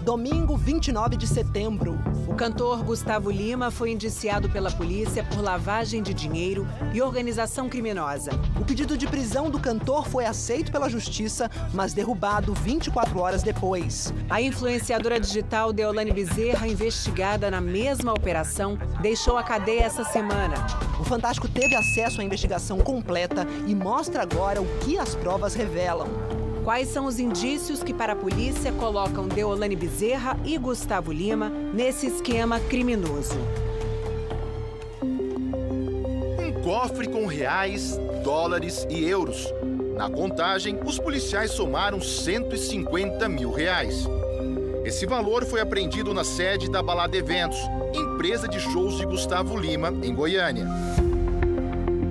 Domingo, 29 de setembro. O cantor Gustavo Lima foi indiciado pela polícia por lavagem de dinheiro e organização criminosa. O pedido de prisão do cantor foi aceito pela justiça, mas derrubado 24 horas depois. A influenciadora digital Deolane Bezerra, investigada na mesma operação, deixou a cadeia essa semana. O Fantástico teve acesso à investigação completa e mostra agora o que as provas revelam. Quais são os indícios que, para a polícia, colocam Deolane Bezerra e Gustavo Lima nesse esquema criminoso? Um cofre com reais, dólares e euros. Na contagem, os policiais somaram R$150 mil. Esse valor foi apreendido na sede da Balada Eventos, empresa de shows de Gustavo Lima, em Goiânia.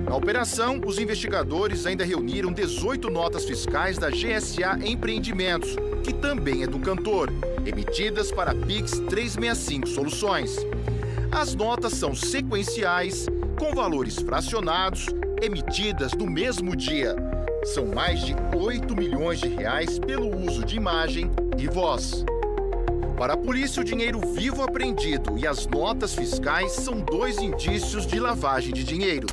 Na operação, os investigadores ainda reuniram 18 notas fiscais da GSA Empreendimentos, que também é do cantor, emitidas para a Pix 365 Soluções. As notas são sequenciais, com valores fracionados, emitidas no mesmo dia. São mais de R$8 milhões pelo uso de imagem e voz. Para a polícia, o dinheiro vivo apreendido e as notas fiscais são 2 indícios de lavagem de dinheiro.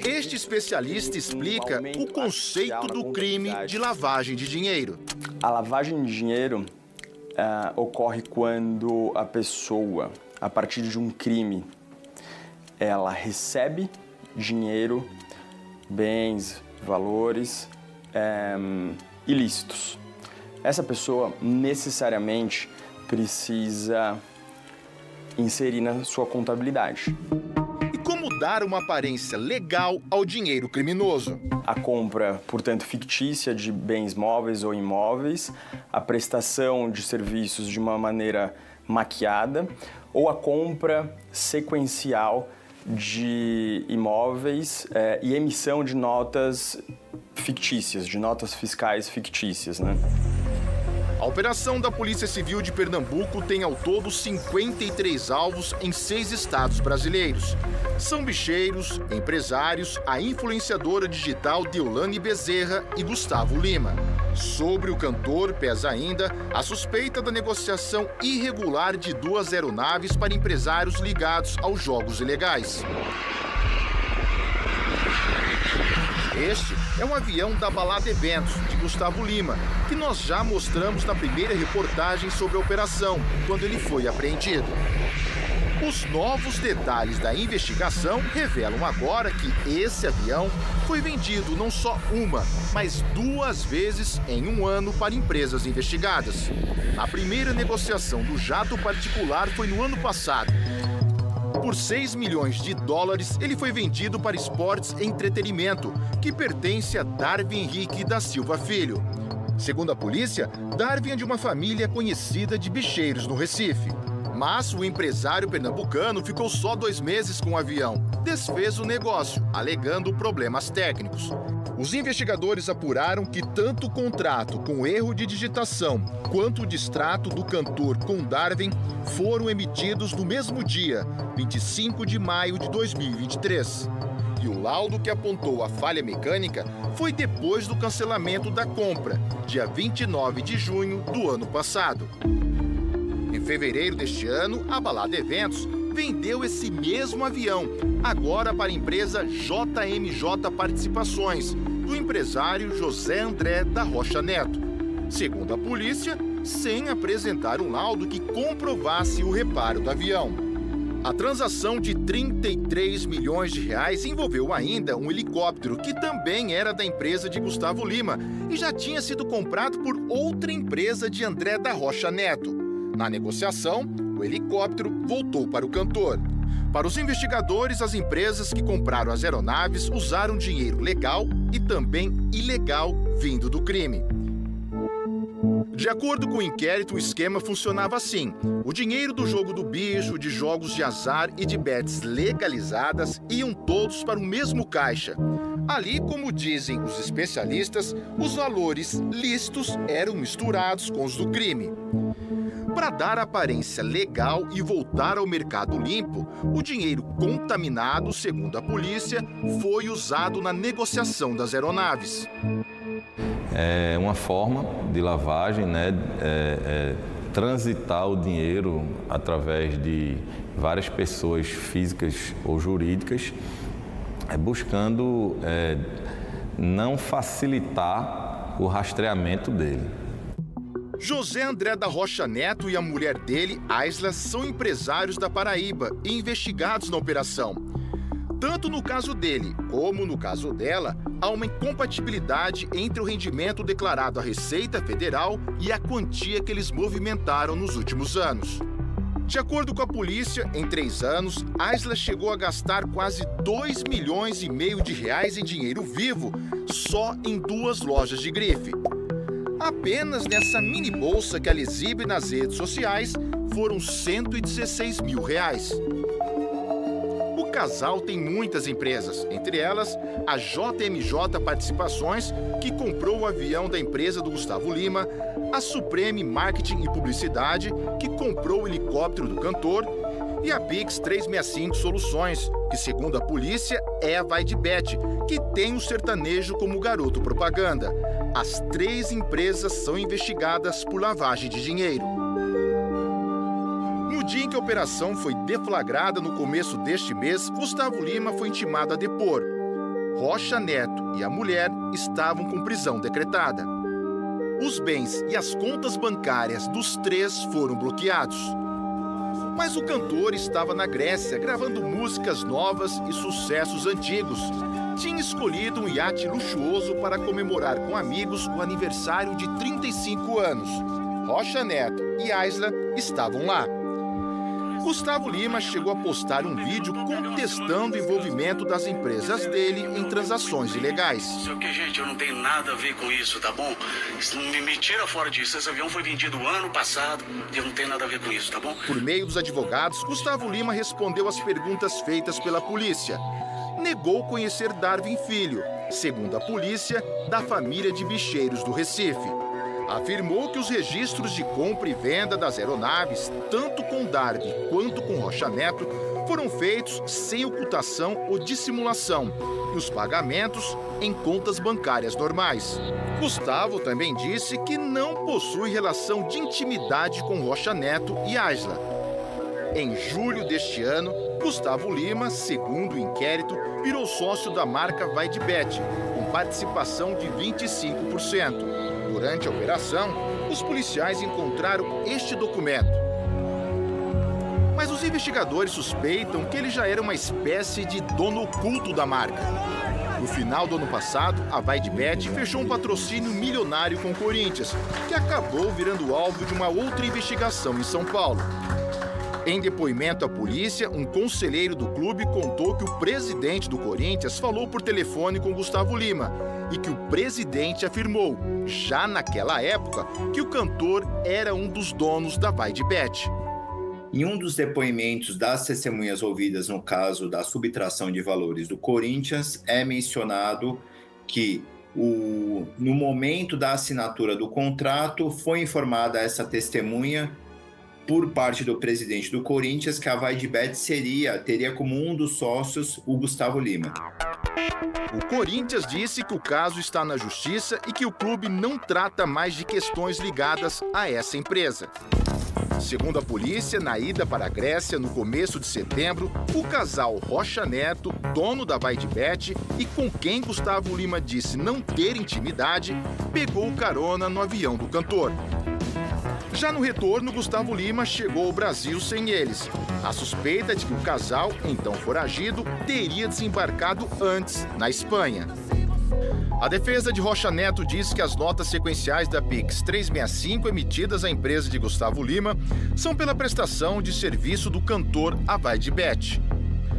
Este especialista explica o conceito do crime de lavagem de dinheiro. A lavagem de dinheiro ocorre quando a pessoa, a partir de um crime, ela recebe dinheiro, bens, valores ilícitos. Essa pessoa necessariamente precisa inserir na sua contabilidade. Como dar uma aparência legal ao dinheiro criminoso? A compra, portanto, fictícia de bens móveis ou imóveis, a prestação de serviços de uma maneira maquiada ou a compra sequencial de imóveis e emissão de notas fictícias, de notas fiscais fictícias, né? A operação da Polícia Civil de Pernambuco tem ao todo 53 alvos em 6 estados brasileiros. São bicheiros, empresários, a influenciadora digital Deolane Bezerra e Gustavo Lima. Sobre o cantor pesa ainda a suspeita da negociação irregular de 2 aeronaves para empresários ligados aos jogos ilegais. Este é um avião da Balada Eventos, de Gustavo Lima, que nós já mostramos na primeira reportagem sobre a operação, quando ele foi apreendido. Os novos detalhes da investigação revelam agora que esse avião foi vendido não só uma, mas 2 vezes em um ano para empresas investigadas. A primeira negociação do jato particular foi no ano passado. Por $6 milhões, ele foi vendido para Esportes e Entretenimento, que pertence a Darwin Henrique da Silva Filho. Segundo a polícia, Darwin é de uma família conhecida de bicheiros no Recife. Mas o empresário pernambucano ficou só 2 meses com o avião. Desfez o negócio, alegando problemas técnicos. Os investigadores apuraram que tanto o contrato com erro de digitação quanto o distrato do cantor com Darwin foram emitidos no mesmo dia, 25 de maio de 2023. E o laudo que apontou a falha mecânica foi depois do cancelamento da compra, dia 29 de junho do ano passado. Em fevereiro deste ano, a Balada Eventos vendeu esse mesmo avião, agora para a empresa JMJ Participações, do empresário José André da Rocha Neto. Segundo a polícia, sem apresentar um laudo que comprovasse o reparo do avião. A transação de R$33 milhões envolveu ainda um helicóptero que também era da empresa de Gustavo Lima e já tinha sido comprado por outra empresa de André da Rocha Neto. Na negociação, o helicóptero voltou para o cantor. Para os investigadores, as empresas que compraram as aeronaves usaram dinheiro legal e também ilegal vindo do crime. De acordo com o inquérito, o esquema funcionava assim. O dinheiro do jogo do bicho, de jogos de azar e de bets legalizadas iam todos para o mesmo caixa. Ali, como dizem os especialistas, os valores lícitos eram misturados com os do crime. Para dar aparência legal e voltar ao mercado limpo, o dinheiro contaminado, segundo a polícia, foi usado na negociação das aeronaves. É uma forma de lavagem, né? Transitar o dinheiro através de várias pessoas físicas ou jurídicas, buscando não facilitar o rastreamento dele. José André da Rocha Neto e a mulher dele, Aisla, são empresários da Paraíba e investigados na operação. Tanto no caso dele como no caso dela, há uma incompatibilidade entre o rendimento declarado à Receita Federal e a quantia que eles movimentaram nos últimos anos. De acordo com a polícia, em 3 anos, Aisla chegou a gastar quase R$2,5 milhões em dinheiro vivo só em 2 lojas de grife. Apenas nessa mini bolsa que ela exibe nas redes sociais foram R$116 mil. O casal tem muitas empresas, entre elas a JMJ Participações, que comprou o avião da empresa do Gustavo Lima, a Supreme Marketing e Publicidade, que comprou o helicóptero do cantor, e a Pix 365 Soluções, que segundo a polícia é a Vai de Bet, que tem o sertanejo como garoto propaganda. As 3 empresas são investigadas por lavagem de dinheiro. No dia em que a operação foi deflagrada no começo deste mês, Gustavo Lima foi intimado a depor. Rocha Neto e a mulher estavam com prisão decretada. Os bens e as contas bancárias dos 3 foram bloqueados. Mas o cantor estava na Grécia gravando músicas novas e sucessos antigos. Tinha escolhido um iate luxuoso para comemorar com amigos o aniversário de 35 anos. Rocha Neto e Aisla estavam lá. Gustavo Lima chegou a postar um vídeo contestando o envolvimento das empresas dele em transações ilegais. Não sei o que, gente, eu não tenho nada a ver com isso, tá bom? Isso me tira fora disso. Esse avião foi vendido ano passado e eu não tenho nada a ver com isso, tá bom? Por meio dos advogados, Gustavo Lima respondeu às perguntas feitas pela polícia. Negou conhecer Darwin Filho, segundo a polícia, da família de bicheiros do Recife. Afirmou que os registros de compra e venda das aeronaves, tanto com Darwin quanto com Rocha Neto, foram feitos sem ocultação ou dissimulação e os pagamentos em contas bancárias normais. Gustavo também disse que não possui relação de intimidade com Rocha Neto e Aisla. Em julho deste ano, Gustavo Lima, segundo o inquérito, virou sócio da marca Vai de Bet, com participação de 25%. Durante a operação, os policiais encontraram este documento. Mas os investigadores suspeitam que ele já era uma espécie de dono oculto da marca. No final do ano passado, a Vai de Bet fechou um patrocínio milionário com o Corinthians, que acabou virando alvo de uma outra investigação em São Paulo. Em depoimento à polícia, um conselheiro do clube contou que o presidente do Corinthians falou por telefone com Gustavo Lima e que o presidente afirmou, já naquela época, que o cantor era um dos donos da Vai de Bet. Em um dos depoimentos das testemunhas ouvidas no caso da subtração de valores do Corinthians, é mencionado que no momento da assinatura do contrato foi informada essa testemunha por parte do presidente do Corinthians que a Vai de Bet teria como um dos sócios o Gustavo Lima. O Corinthians disse que o caso está na justiça e que o clube não trata mais de questões ligadas a essa empresa. Segundo a polícia, na ida para a Grécia, no começo de setembro, o casal Rocha Neto, dono da Vai de Bet e com quem Gustavo Lima disse não ter intimidade, pegou carona no avião do cantor. Já no retorno, Gustavo Lima chegou ao Brasil sem eles. A suspeita de que o casal, então foragido, teria desembarcado antes na Espanha. A defesa de Rocha Neto diz que as notas sequenciais da Pix 365 emitidas à empresa de Gustavo Lima são pela prestação de serviço do cantor a Vai de Bet.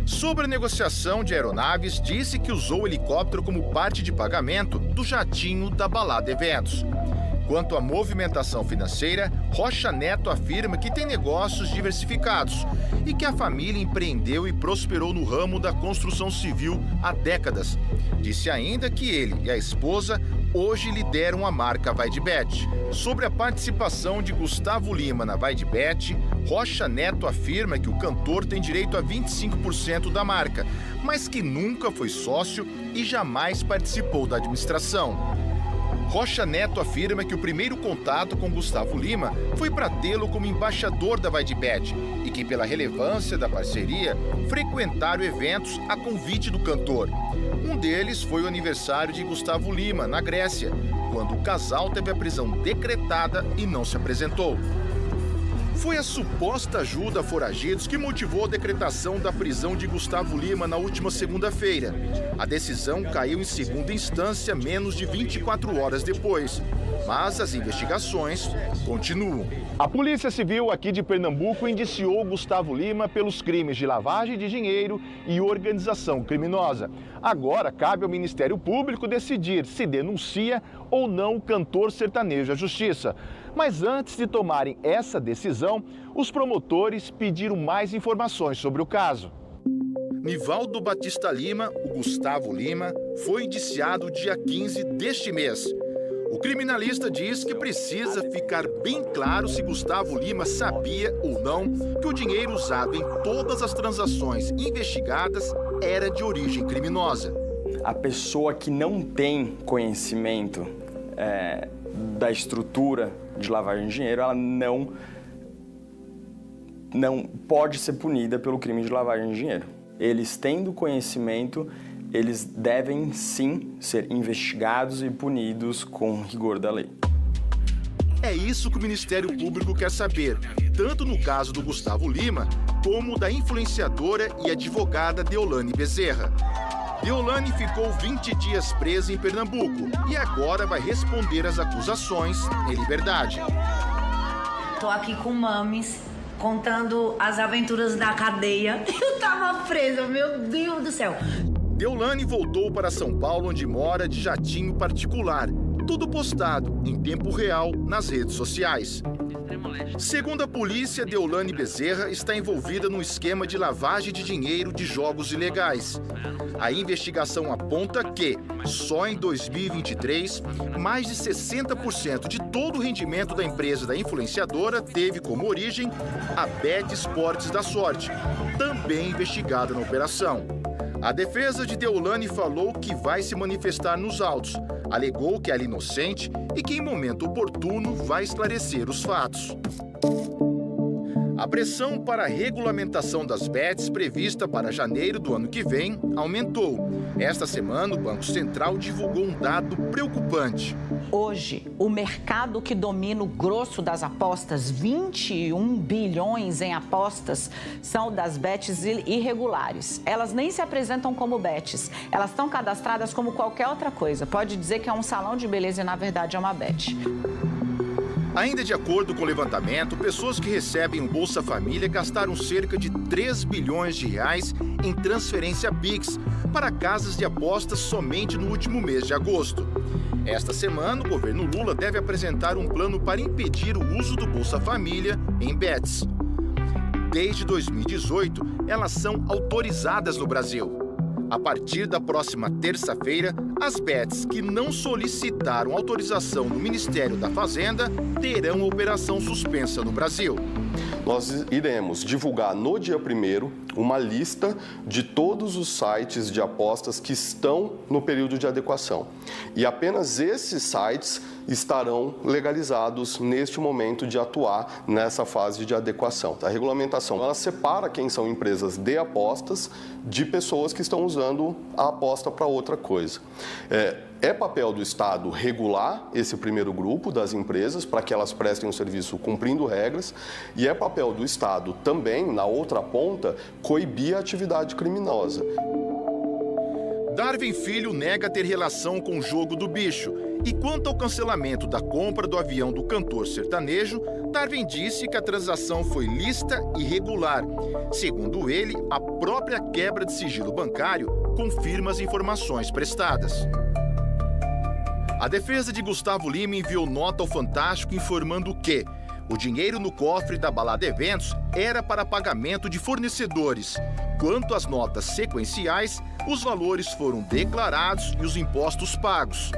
Sobre a negociação de aeronaves, disse que usou o helicóptero como parte de pagamento do jatinho da Balada Eventos. Quanto à movimentação financeira, Rocha Neto afirma que tem negócios diversificados e que a família empreendeu e prosperou no ramo da construção civil há décadas. Disse ainda que ele e a esposa hoje lideram a marca Vai de Bet. Sobre a participação de Gustavo Lima na Vai de Bet, Rocha Neto afirma que o cantor tem direito a 25% da marca, mas que nunca foi sócio e jamais participou da administração. Rocha Neto afirma que o primeiro contato com Gustavo Lima foi para tê-lo como embaixador da Vai de Bet e que, pela relevância da parceria, frequentaram eventos a convite do cantor. Um deles foi o aniversário de Gustavo Lima, na Grécia, quando o casal teve a prisão decretada e não se apresentou. Foi a suposta ajuda a foragidos que motivou a decretação da prisão de Gustavo Lima na última segunda-feira. A decisão caiu em segunda instância menos de 24 horas depois. Mas as investigações continuam. A Polícia Civil aqui de Pernambuco indiciou Gustavo Lima pelos crimes de lavagem de dinheiro e organização criminosa. Agora cabe ao Ministério Público decidir se denuncia ou não o cantor sertanejo à Justiça. Mas antes de tomarem essa decisão, os promotores pediram mais informações sobre o caso. Nivaldo Batista Lima, o Gustavo Lima, foi indiciado dia 15 deste mês. O criminalista diz que precisa ficar bem claro se Gustavo Lima sabia ou não que o dinheiro usado em todas as transações investigadas era de origem criminosa. A pessoa que não tem conhecimento da estrutura de lavagem de dinheiro, ela não pode ser punida pelo crime de lavagem de dinheiro. Eles tendo conhecimento, eles devem sim ser investigados e punidos com rigor da lei. É isso que o Ministério Público quer saber, tanto no caso do Gustavo Lima, como da influenciadora e advogada Deolane Bezerra. Deolane ficou 20 dias presa em Pernambuco e agora vai responder às acusações em liberdade. Tô aqui com Mames, contando as aventuras da cadeia. Eu tava presa, meu Deus do céu. Deolane voltou para São Paulo, onde mora, de jatinho particular. Tudo postado, em tempo real, nas redes sociais. Segundo a polícia, Deolane Bezerra está envolvida num esquema de lavagem de dinheiro de jogos ilegais. A investigação aponta que, só em 2023, mais de 60% de todo o rendimento da empresa da influenciadora teve como origem a Bet Esportes da Sorte, também investigada na operação. A defesa de Deolane falou que vai se manifestar nos autos. Alegou que ela é inocente e que, em momento oportuno, vai esclarecer os fatos. A pressão para a regulamentação das bets prevista para janeiro do ano que vem aumentou. Esta semana, o Banco Central divulgou um dado preocupante. Hoje, o mercado que domina o grosso das apostas, 21 bilhões em apostas, são das bets irregulares. Elas nem se apresentam como bets, elas estão cadastradas como qualquer outra coisa. Pode dizer que é um salão de beleza e, na verdade, é uma bet. Ainda de acordo com o levantamento, pessoas que recebem o Bolsa Família gastaram cerca de 3 bilhões de reais em transferência Pix para casas de apostas somente no último mês de agosto. Esta semana, o governo Lula deve apresentar um plano para impedir o uso do Bolsa Família em bets. Desde 2018, elas são autorizadas no Brasil. A partir da próxima terça-feira, as bets que não solicitaram autorização no Ministério da Fazenda terão a operação suspensa no Brasil. Nós iremos divulgar no dia 1º uma lista de todos os sites de apostas que estão no período de adequação. E apenas esses sites estarão legalizados neste momento de atuar nessa fase de adequação. A regulamentação, ela separa quem são empresas de apostas de pessoas que estão usando a aposta para outra coisa. É papel do Estado regular esse primeiro grupo das empresas para que elas prestem um serviço cumprindo regras e é papel do Estado também, na outra ponta, coibir a atividade criminosa. Darwin Filho nega ter relação com o jogo do bicho. E quanto ao cancelamento da compra do avião do cantor sertanejo, Darwin disse que a transação foi lícita e regular. Segundo ele, a própria quebra de sigilo bancário confirma as informações prestadas. A defesa de Gustavo Lima enviou nota ao Fantástico informando que o dinheiro no cofre da Balada Eventos era para pagamento de fornecedores. Quanto às notas sequenciais, os valores foram declarados e os impostos pagos.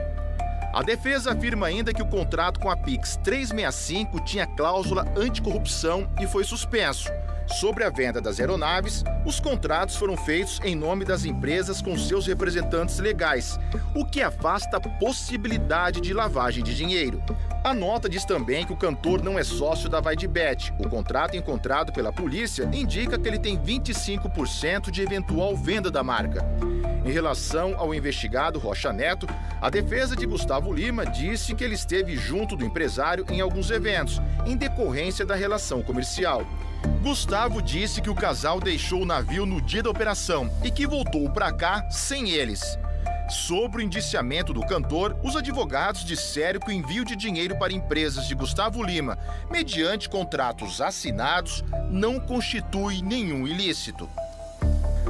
A defesa afirma ainda que o contrato com a Pix 365 tinha cláusula anticorrupção e foi suspenso. Sobre a venda das aeronaves, os contratos foram feitos em nome das empresas com seus representantes legais, o que afasta a possibilidade de lavagem de dinheiro. A nota diz também que o cantor não é sócio da Vai de Bet. O contrato encontrado pela polícia indica que ele tem 25% de eventual venda da marca. Em relação ao investigado Rocha Neto, a defesa de Gustavo Lima disse que ele esteve junto do empresário em alguns eventos, em decorrência da relação comercial. Gustavo disse que o casal deixou o navio no dia da operação e que voltou para cá sem eles. Sobre o indiciamento do cantor, os advogados disseram que o envio de dinheiro para empresas de Gustavo Lima, mediante contratos assinados, não constitui nenhum ilícito.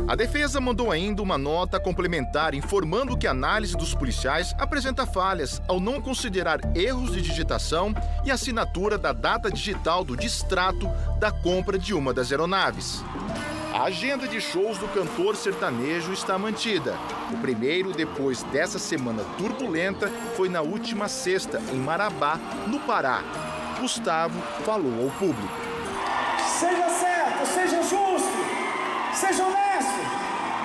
A defesa mandou ainda uma nota complementar informando que a análise dos policiais apresenta falhas ao não considerar erros de digitação e assinatura da data digital do distrato da compra de uma das aeronaves. A agenda de shows do cantor sertanejo está mantida. O primeiro, depois dessa semana turbulenta, foi na última sexta, em Marabá, no Pará. Gustavo falou ao público. Seja certo, seja justo, seja honesto,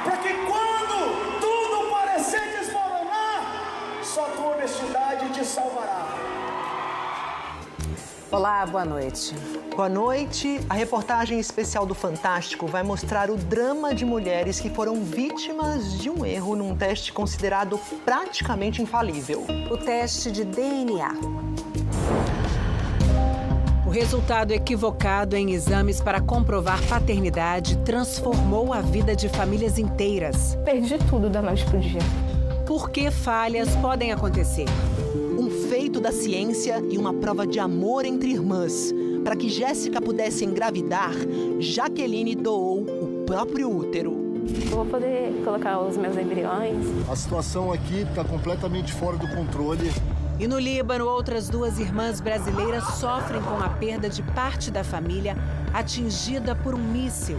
para que quando tudo parecer desmoronar, só tua honestidade te salvará. Olá, boa noite. Boa noite. A reportagem especial do Fantástico vai mostrar o drama de mulheres que foram vítimas de um erro num teste considerado praticamente infalível. O teste de DNA. O resultado equivocado em exames para comprovar paternidade transformou a vida de famílias inteiras. Perdi tudo da noite pro dia. Por que falhas podem acontecer? Um feito da ciência e uma prova de amor entre irmãs. Para que Jéssica pudesse engravidar, Jaqueline doou o próprio útero. Eu vou poder colocar os meus embriões. A situação aqui está completamente fora do controle. E no Líbano, outras duas irmãs brasileiras sofrem com a perda de parte da família atingida por um míssil.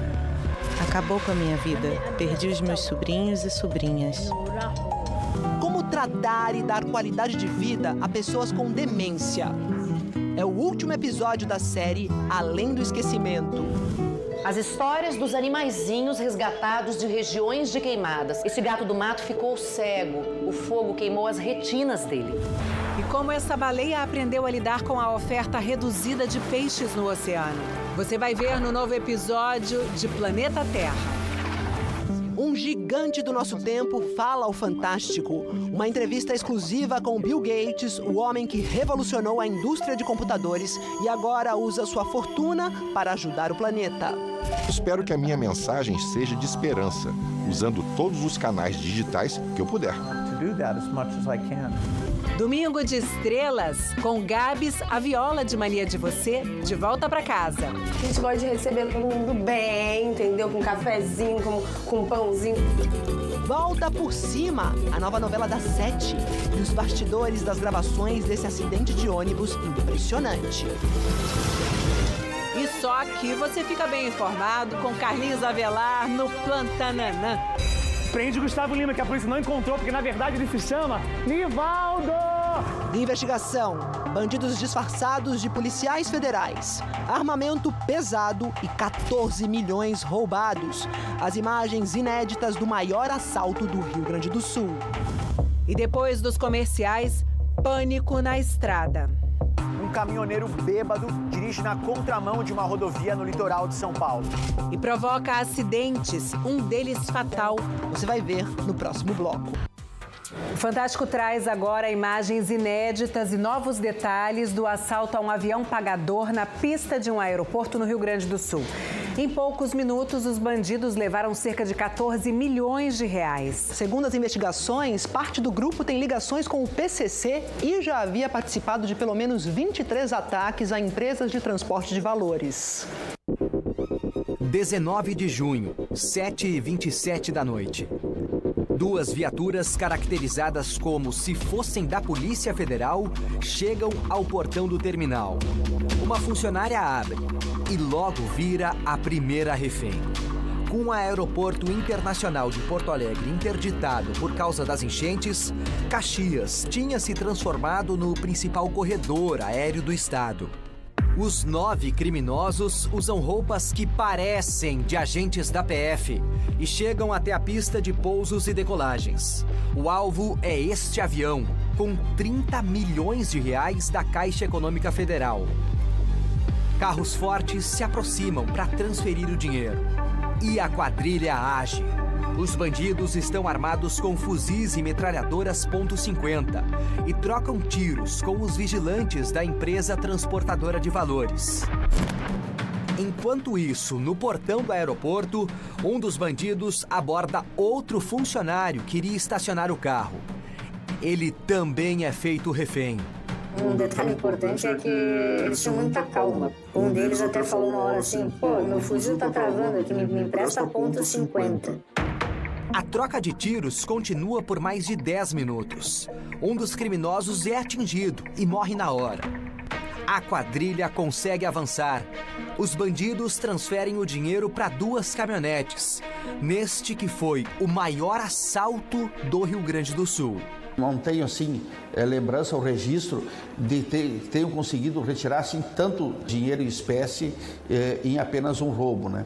Acabou com a minha vida. Perdi os meus sobrinhos e sobrinhas. Como tratar e dar qualidade de vida a pessoas com demência? É o último episódio da série Além do Esquecimento. As histórias dos animaizinhos resgatados de regiões de queimadas. Esse gato do mato ficou cego. O fogo queimou as retinas dele. E como essa baleia aprendeu a lidar com a oferta reduzida de peixes no oceano. Você vai ver no novo episódio de Planeta Terra. Um gigante do nosso tempo fala ao Fantástico. Uma entrevista exclusiva com Bill Gates, o homem que revolucionou a indústria de computadores e agora usa sua fortuna para ajudar o planeta. Espero que a minha mensagem seja de esperança, usando todos os canais digitais que eu puder. Domingo de Estrelas, com Gabs, a viola de Mania de Você, de volta pra casa. A gente gosta de receber todo mundo bem, entendeu? Com um cafezinho, com um pãozinho. Volta por Cima, a nova novela da 7. E os bastidores das gravações desse acidente de ônibus impressionante. E só aqui você fica bem informado com Carlinhos Avelar no Plantananã. Prende Gustavo Lima, que a polícia não encontrou, porque na verdade ele se chama Nivaldo! Investigação: bandidos disfarçados de policiais federais, armamento pesado e 14 milhões roubados. As imagens inéditas do maior assalto do Rio Grande do Sul. E depois dos comerciais, pânico na estrada. Um caminhoneiro bêbado dirige na contramão de uma rodovia no litoral de São Paulo. E provoca acidentes, um deles fatal. Você vai ver no próximo bloco. O Fantástico traz agora imagens inéditas e novos detalhes do assalto a um avião pagador na pista de um aeroporto no Rio Grande do Sul. Em poucos minutos, os bandidos levaram cerca de 14 milhões de reais. Segundo as investigações, parte do grupo tem ligações com o PCC e já havia participado de pelo menos 23 ataques a empresas de transporte de valores. 19 de junho, 7h27 da noite. Duas viaturas caracterizadas como se fossem da Polícia Federal chegam ao portão do terminal. Uma funcionária abre e logo vira a primeira refém. Com o Aeroporto Internacional de Porto Alegre interditado por causa das enchentes, Caxias tinha se transformado no principal corredor aéreo do estado. Os 9 criminosos usam roupas que parecem de agentes da PF e chegam até a pista de pousos e decolagens. O alvo é este avião, com 30 milhões de reais da Caixa Econômica Federal. Carros fortes se aproximam para transferir o dinheiro. E a quadrilha age. Os bandidos estão armados com fuzis e metralhadoras .50 e trocam tiros com os vigilantes da empresa transportadora de valores. Enquanto isso, no portão do aeroporto, um dos bandidos aborda outro funcionário que iria estacionar o carro. Ele também é feito refém. Um detalhe importante é que eles tinham muita calma. Um deles até falou uma hora assim, pô, meu fuzil tá travando aqui, me empresta .50. A troca de tiros continua por mais de 10 minutos. Um dos criminosos é atingido e morre na hora. A quadrilha consegue avançar. Os bandidos transferem o dinheiro para 2 caminhonetes, neste que foi o maior assalto do Rio Grande do Sul. Não tenho, assim, lembrança ou registro de tenham conseguido retirar, assim, tanto dinheiro em espécie em apenas um roubo, né?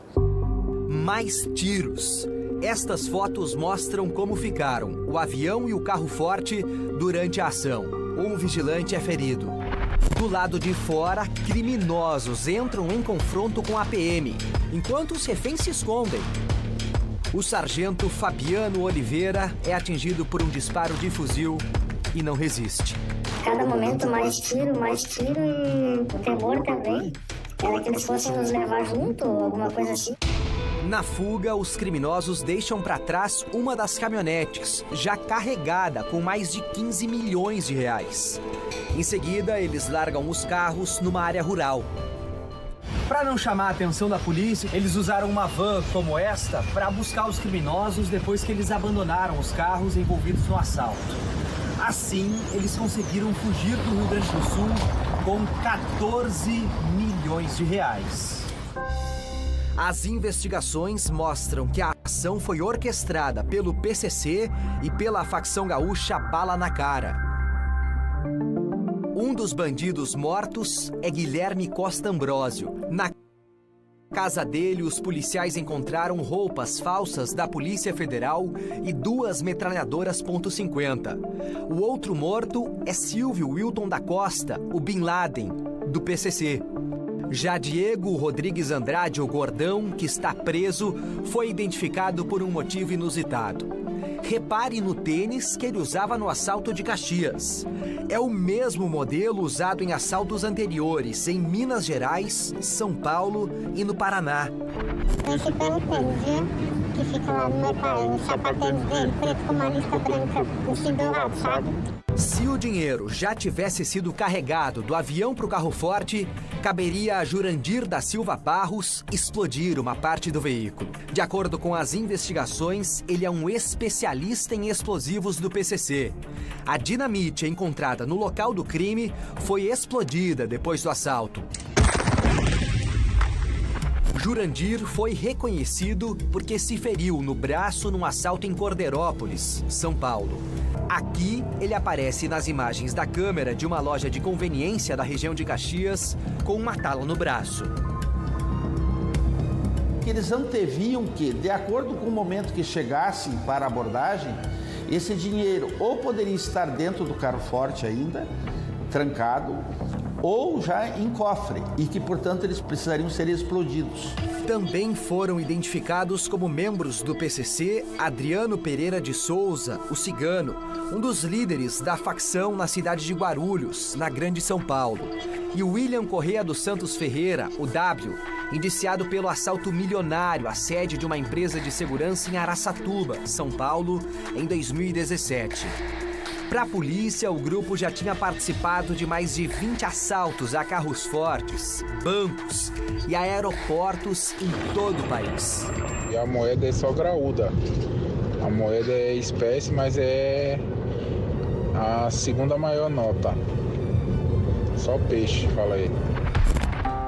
Mais tiros. Estas fotos mostram como ficaram o avião e o carro forte durante a ação. Um vigilante é ferido. Do lado de fora, criminosos entram em confronto com a PM, enquanto os reféns se escondem. O sargento Fabiano Oliveira é atingido por um disparo de fuzil e não resiste. Cada momento mais tiro e o temor também. Era que eles fossem nos levar junto ou alguma coisa assim. Na fuga, os criminosos deixam para trás uma das caminhonetes, já carregada com mais de 15 milhões de reais. Em seguida, eles largam os carros numa área rural. Para não chamar a atenção da polícia, eles usaram uma van como esta para buscar os criminosos depois que eles abandonaram os carros envolvidos no assalto. Assim, eles conseguiram fugir do Rio Grande do Sul com 14 milhões de reais. As investigações mostram que a ação foi orquestrada pelo PCC e pela facção gaúcha Bala na Cara. Um dos bandidos mortos é Guilherme Costa Ambrósio. Na casa dele, os policiais encontraram roupas falsas da Polícia Federal e 2 metralhadoras .50. O outro morto é Silvio Wilton da Costa, o Bin Laden, do PCC. Já Diego Rodrigues Andrade, o Gordão, que está preso, foi identificado por um motivo inusitado. Repare no tênis que ele usava no assalto de Caxias. É o mesmo modelo usado em assaltos anteriores em Minas Gerais, São Paulo e no Paraná. Esse pelo tênis, viu? Que fica lá no meu pai, o sapatênis dele, preto com uma lista branca, assim do lado, sabe? Se o dinheiro já tivesse sido carregado do avião para o carro forte, caberia a Jurandir da Silva Barros explodir uma parte do veículo. De acordo com as investigações, ele é um especialista em explosivos do PCC. A dinamite encontrada no local do crime foi explodida depois do assalto. Jurandir foi reconhecido porque se feriu no braço num assalto em Corderópolis, São Paulo. Aqui, ele aparece nas imagens da câmera de uma loja de conveniência da região de Caxias com uma tala no braço. Eles anteviam que, de acordo com o momento que chegassem para a abordagem, esse dinheiro ou poderia estar dentro do carro forte ainda, trancado, ou já em cofre, e que, portanto, eles precisariam ser explodidos. Também foram identificados como membros do PCC Adriano Pereira de Souza, o Cigano, um dos líderes da facção na cidade de Guarulhos, na Grande São Paulo, e o William Correa dos Santos Ferreira, o W, indiciado pelo assalto milionário à sede de uma empresa de segurança em Araçatuba, São Paulo, em 2017. Para a polícia, o grupo já tinha participado de mais de 20 assaltos a carros fortes, bancos e aeroportos em todo o país. E a moeda é só graúda. A moeda é espécie, mas é a segunda maior nota. Só peixe, fala ele.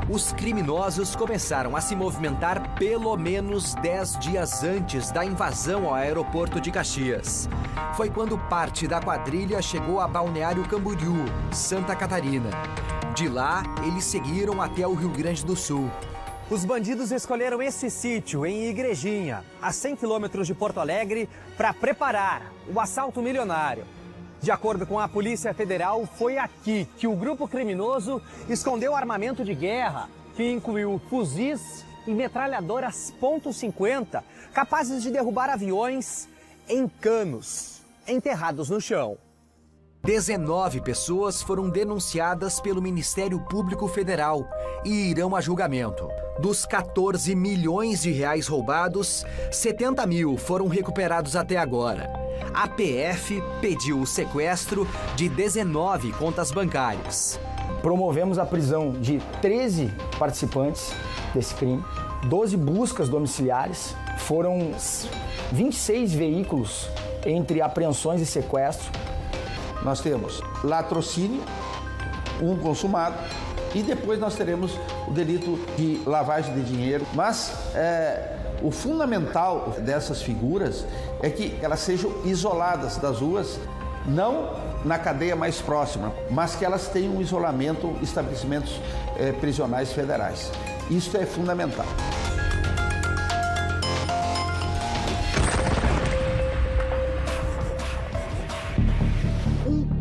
Os criminosos começaram a se movimentar pelo menos 10 dias antes da invasão ao aeroporto de Caxias. Foi quando parte da quadrilha chegou a Balneário Camboriú, Santa Catarina. De lá, eles seguiram até o Rio Grande do Sul. Os bandidos escolheram esse sítio, em Igrejinha, a 100 quilômetros de Porto Alegre, para preparar o assalto milionário. De acordo com a Polícia Federal, foi aqui que o grupo criminoso escondeu armamento de guerra, que incluiu fuzis e metralhadoras .50, capazes de derrubar aviões em canos, enterrados no chão. 19 pessoas foram denunciadas pelo Ministério Público Federal e irão a julgamento. Dos 14 milhões de reais roubados, 70 mil foram recuperados até agora. A PF pediu o sequestro de 19 contas bancárias. Promovemos a prisão de 13 participantes desse crime, 12 buscas domiciliares, foram 26 veículos entre apreensões e sequestro. Nós temos latrocínio, um consumado, e depois nós teremos o delito de lavagem de dinheiro. Mas o fundamental dessas figuras é que elas sejam isoladas das ruas, não na cadeia mais próxima, mas que elas tenham um isolamento em estabelecimentos prisionais federais. Isso é fundamental.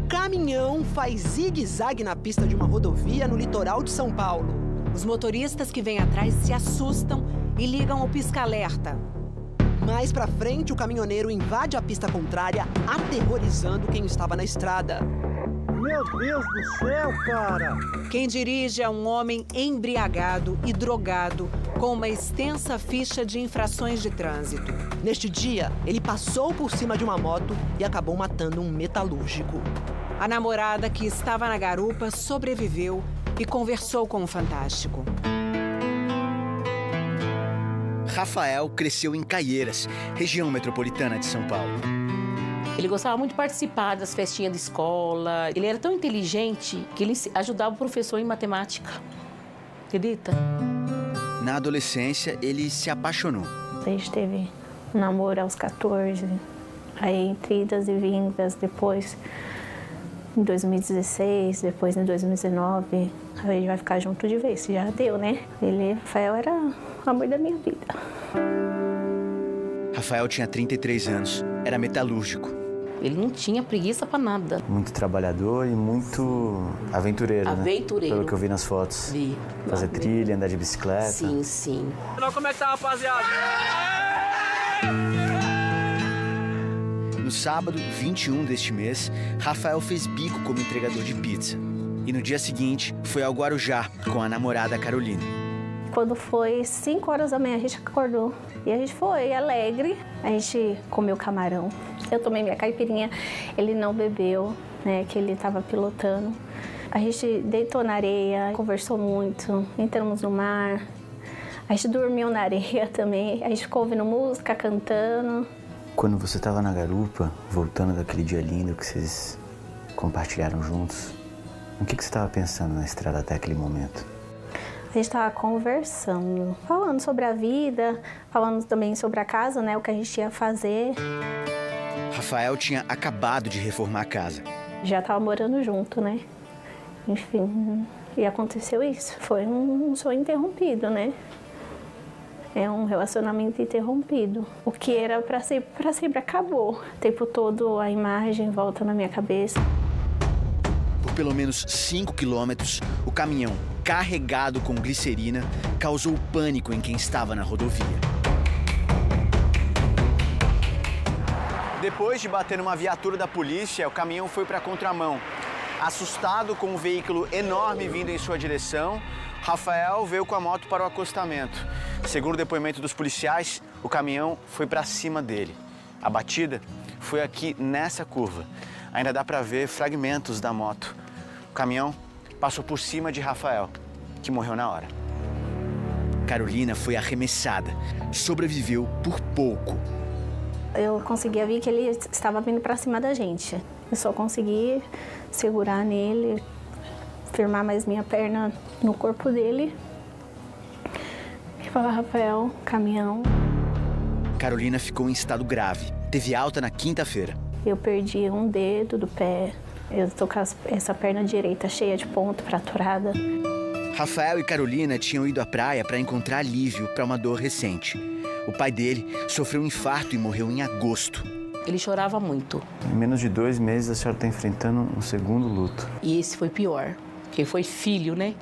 Caminhão faz zigue-zague na pista de uma rodovia no litoral de São Paulo. Os motoristas que vêm atrás se assustam e ligam o pisca-alerta. Mais pra frente, o caminhoneiro invade a pista contrária, aterrorizando quem estava na estrada. Meu Deus do céu, cara! Quem dirige é um homem embriagado e drogado, com uma extensa ficha de infrações de trânsito. Neste dia, ele passou por cima de uma moto e acabou matando um metalúrgico. A namorada que estava na garupa sobreviveu e conversou com o Fantástico. Rafael cresceu em Caieiras, região metropolitana de São Paulo. Ele gostava muito de participar das festinhas de escola. Ele era tão inteligente que ele ajudava o professor em matemática. Acredita? Na adolescência, ele se apaixonou. A gente teve um namoro aos 14, aí entre idas e vindas, depois em 2016, depois em 2019, a gente vai ficar junto de vez, já deu, né? Rafael era o amor da minha vida. Rafael tinha 33 anos, era metalúrgico. Ele não tinha preguiça pra nada. Muito trabalhador e muito aventureiro, Aventureiro. Né? Pelo que eu vi nas fotos. Vi. Fazer trilha, andar de bicicleta. Sim, sim. Como é que tá, rapaziada? No sábado, 21 deste mês, Rafael fez bico como entregador de pizza. E no dia seguinte, foi ao Guarujá com a namorada Carolina. Quando foi 5 horas da manhã, a gente acordou. E a gente foi alegre. A gente comeu camarão. Eu tomei minha caipirinha. Ele não bebeu, né, que ele estava pilotando. A gente deitou na areia, conversou muito, entramos no mar. A gente dormiu na areia também. A gente ficou ouvindo música, cantando. Quando você estava na garupa, voltando daquele dia lindo que vocês compartilharam juntos, o que você estava pensando na estrada até aquele momento? A gente estava conversando, falando sobre a vida, falando também sobre a casa, né, o que a gente ia fazer. Rafael tinha acabado de reformar a casa. Já estava morando junto, né? Enfim, e aconteceu isso. Foi um sonho interrompido, né? É um relacionamento interrompido. O que era para sempre acabou. O tempo todo a imagem volta na minha cabeça. Por pelo menos 5 quilômetros, o caminhão, carregado com glicerina, causou pânico em quem estava na rodovia. Depois de bater numa viatura da polícia, o caminhão foi para a contramão. Assustado com um veículo enorme vindo em sua direção, Rafael veio com a moto para o acostamento. Segundo o depoimento dos policiais, o caminhão foi para cima dele. A batida foi aqui nessa curva. Ainda dá para ver fragmentos da moto. O caminhão passou por cima de Rafael, que morreu na hora. Carolina foi arremessada, sobreviveu por pouco. Eu conseguia ver que ele estava vindo para cima da gente. Eu só consegui segurar nele, firmar mais minha perna no corpo dele e falar: Rafael, caminhão. Carolina ficou em estado grave. Teve alta na quinta-feira. Eu perdi um dedo do pé, Eu tô com essa perna direita cheia de ponto, fraturada. Rafael e Carolina tinham ido à praia para encontrar alívio para uma dor recente. O pai dele sofreu um infarto e morreu em agosto. Ele chorava muito. Em menos de 2 meses, a senhora está enfrentando um segundo luto. E esse foi pior, porque foi filho, né?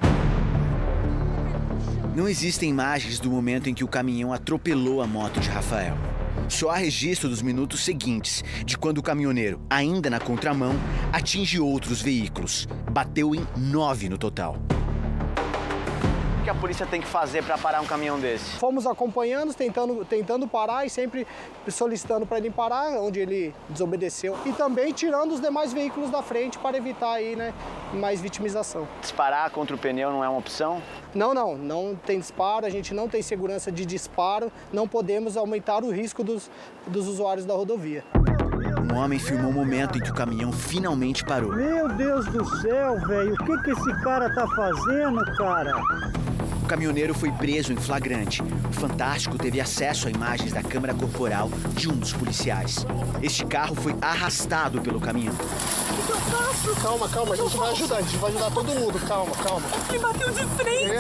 Não existem imagens do momento em que o caminhão atropelou a moto de Rafael. Só há registro dos minutos seguintes, de quando o caminhoneiro, ainda na contramão, atinge outros veículos. Bateu em 9 no total. O que a polícia tem que fazer para parar um caminhão desse? Fomos acompanhando, tentando parar e sempre solicitando para ele parar onde ele desobedeceu. E também tirando os demais veículos da frente para evitar aí, né, mais vitimização. Disparar contra o pneu não é uma opção? Não tem disparo, a gente não tem segurança de disparo, não podemos aumentar o risco dos usuários da rodovia. Um homem filmou o momento em que o caminhão finalmente parou. Meu Deus do céu, velho, o que esse cara tá fazendo, cara? O caminhoneiro foi preso em flagrante. O Fantástico teve acesso a imagens da câmera corporal de um dos policiais. Este carro foi arrastado pelo caminhão. O que eu faço? Calma, a gente vai ajudar todo mundo, calma. Ele bateu de frente!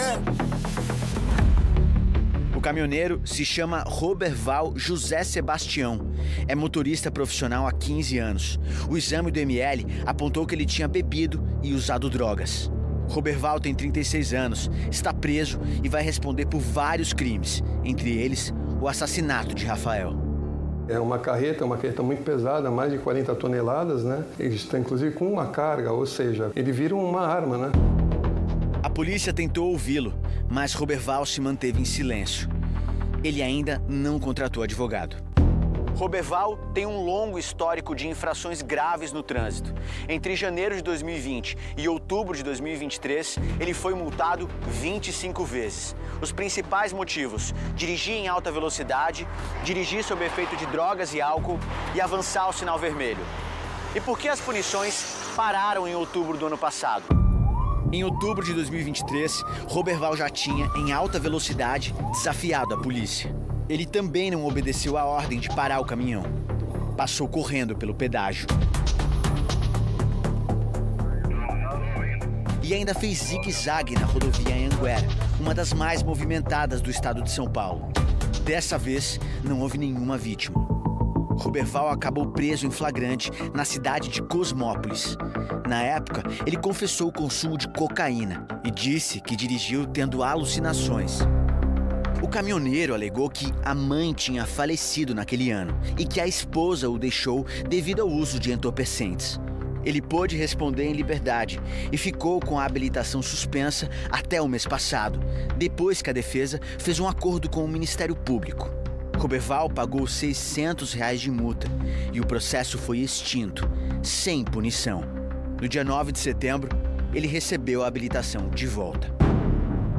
O caminhoneiro se chama Roberval José Sebastião. É motorista profissional há 15 anos. O exame do ML apontou que ele tinha bebido e usado drogas. Roberval tem 36 anos, está preso e vai responder por vários crimes, entre eles o assassinato de Rafael. É uma carreta muito pesada, mais de 40 toneladas, né? Ele está inclusive com uma carga, ou seja, ele vira uma arma, né? A polícia tentou ouvi-lo, mas Roberval se manteve em silêncio. Ele ainda não contratou advogado. Roberval tem um longo histórico de infrações graves no trânsito. Entre janeiro de 2020 e outubro de 2023, ele foi multado 25 vezes. Os principais motivos: dirigir em alta velocidade, dirigir sob efeito de drogas e álcool e avançar ao sinal vermelho. E por que as punições pararam em outubro do ano passado? Em outubro de 2023, Roberval já tinha, em alta velocidade, desafiado a polícia. Ele também não obedeceu a ordem de parar o caminhão. Passou correndo pelo pedágio. E ainda fez zigue-zague na rodovia Anhanguera, uma das mais movimentadas do estado de São Paulo. Dessa vez, não houve nenhuma vítima. Roberval acabou preso em flagrante na cidade de Cosmópolis. Na época, ele confessou o consumo de cocaína e disse que dirigiu tendo alucinações. O caminhoneiro alegou que a mãe tinha falecido naquele ano e que a esposa o deixou devido ao uso de entorpecentes. Ele pôde responder em liberdade e ficou com a habilitação suspensa até o mês passado, depois que a defesa fez um acordo com o Ministério Público. Roberval pagou R$600 de multa e o processo foi extinto, sem punição. No dia 9 de setembro, ele recebeu a habilitação de volta.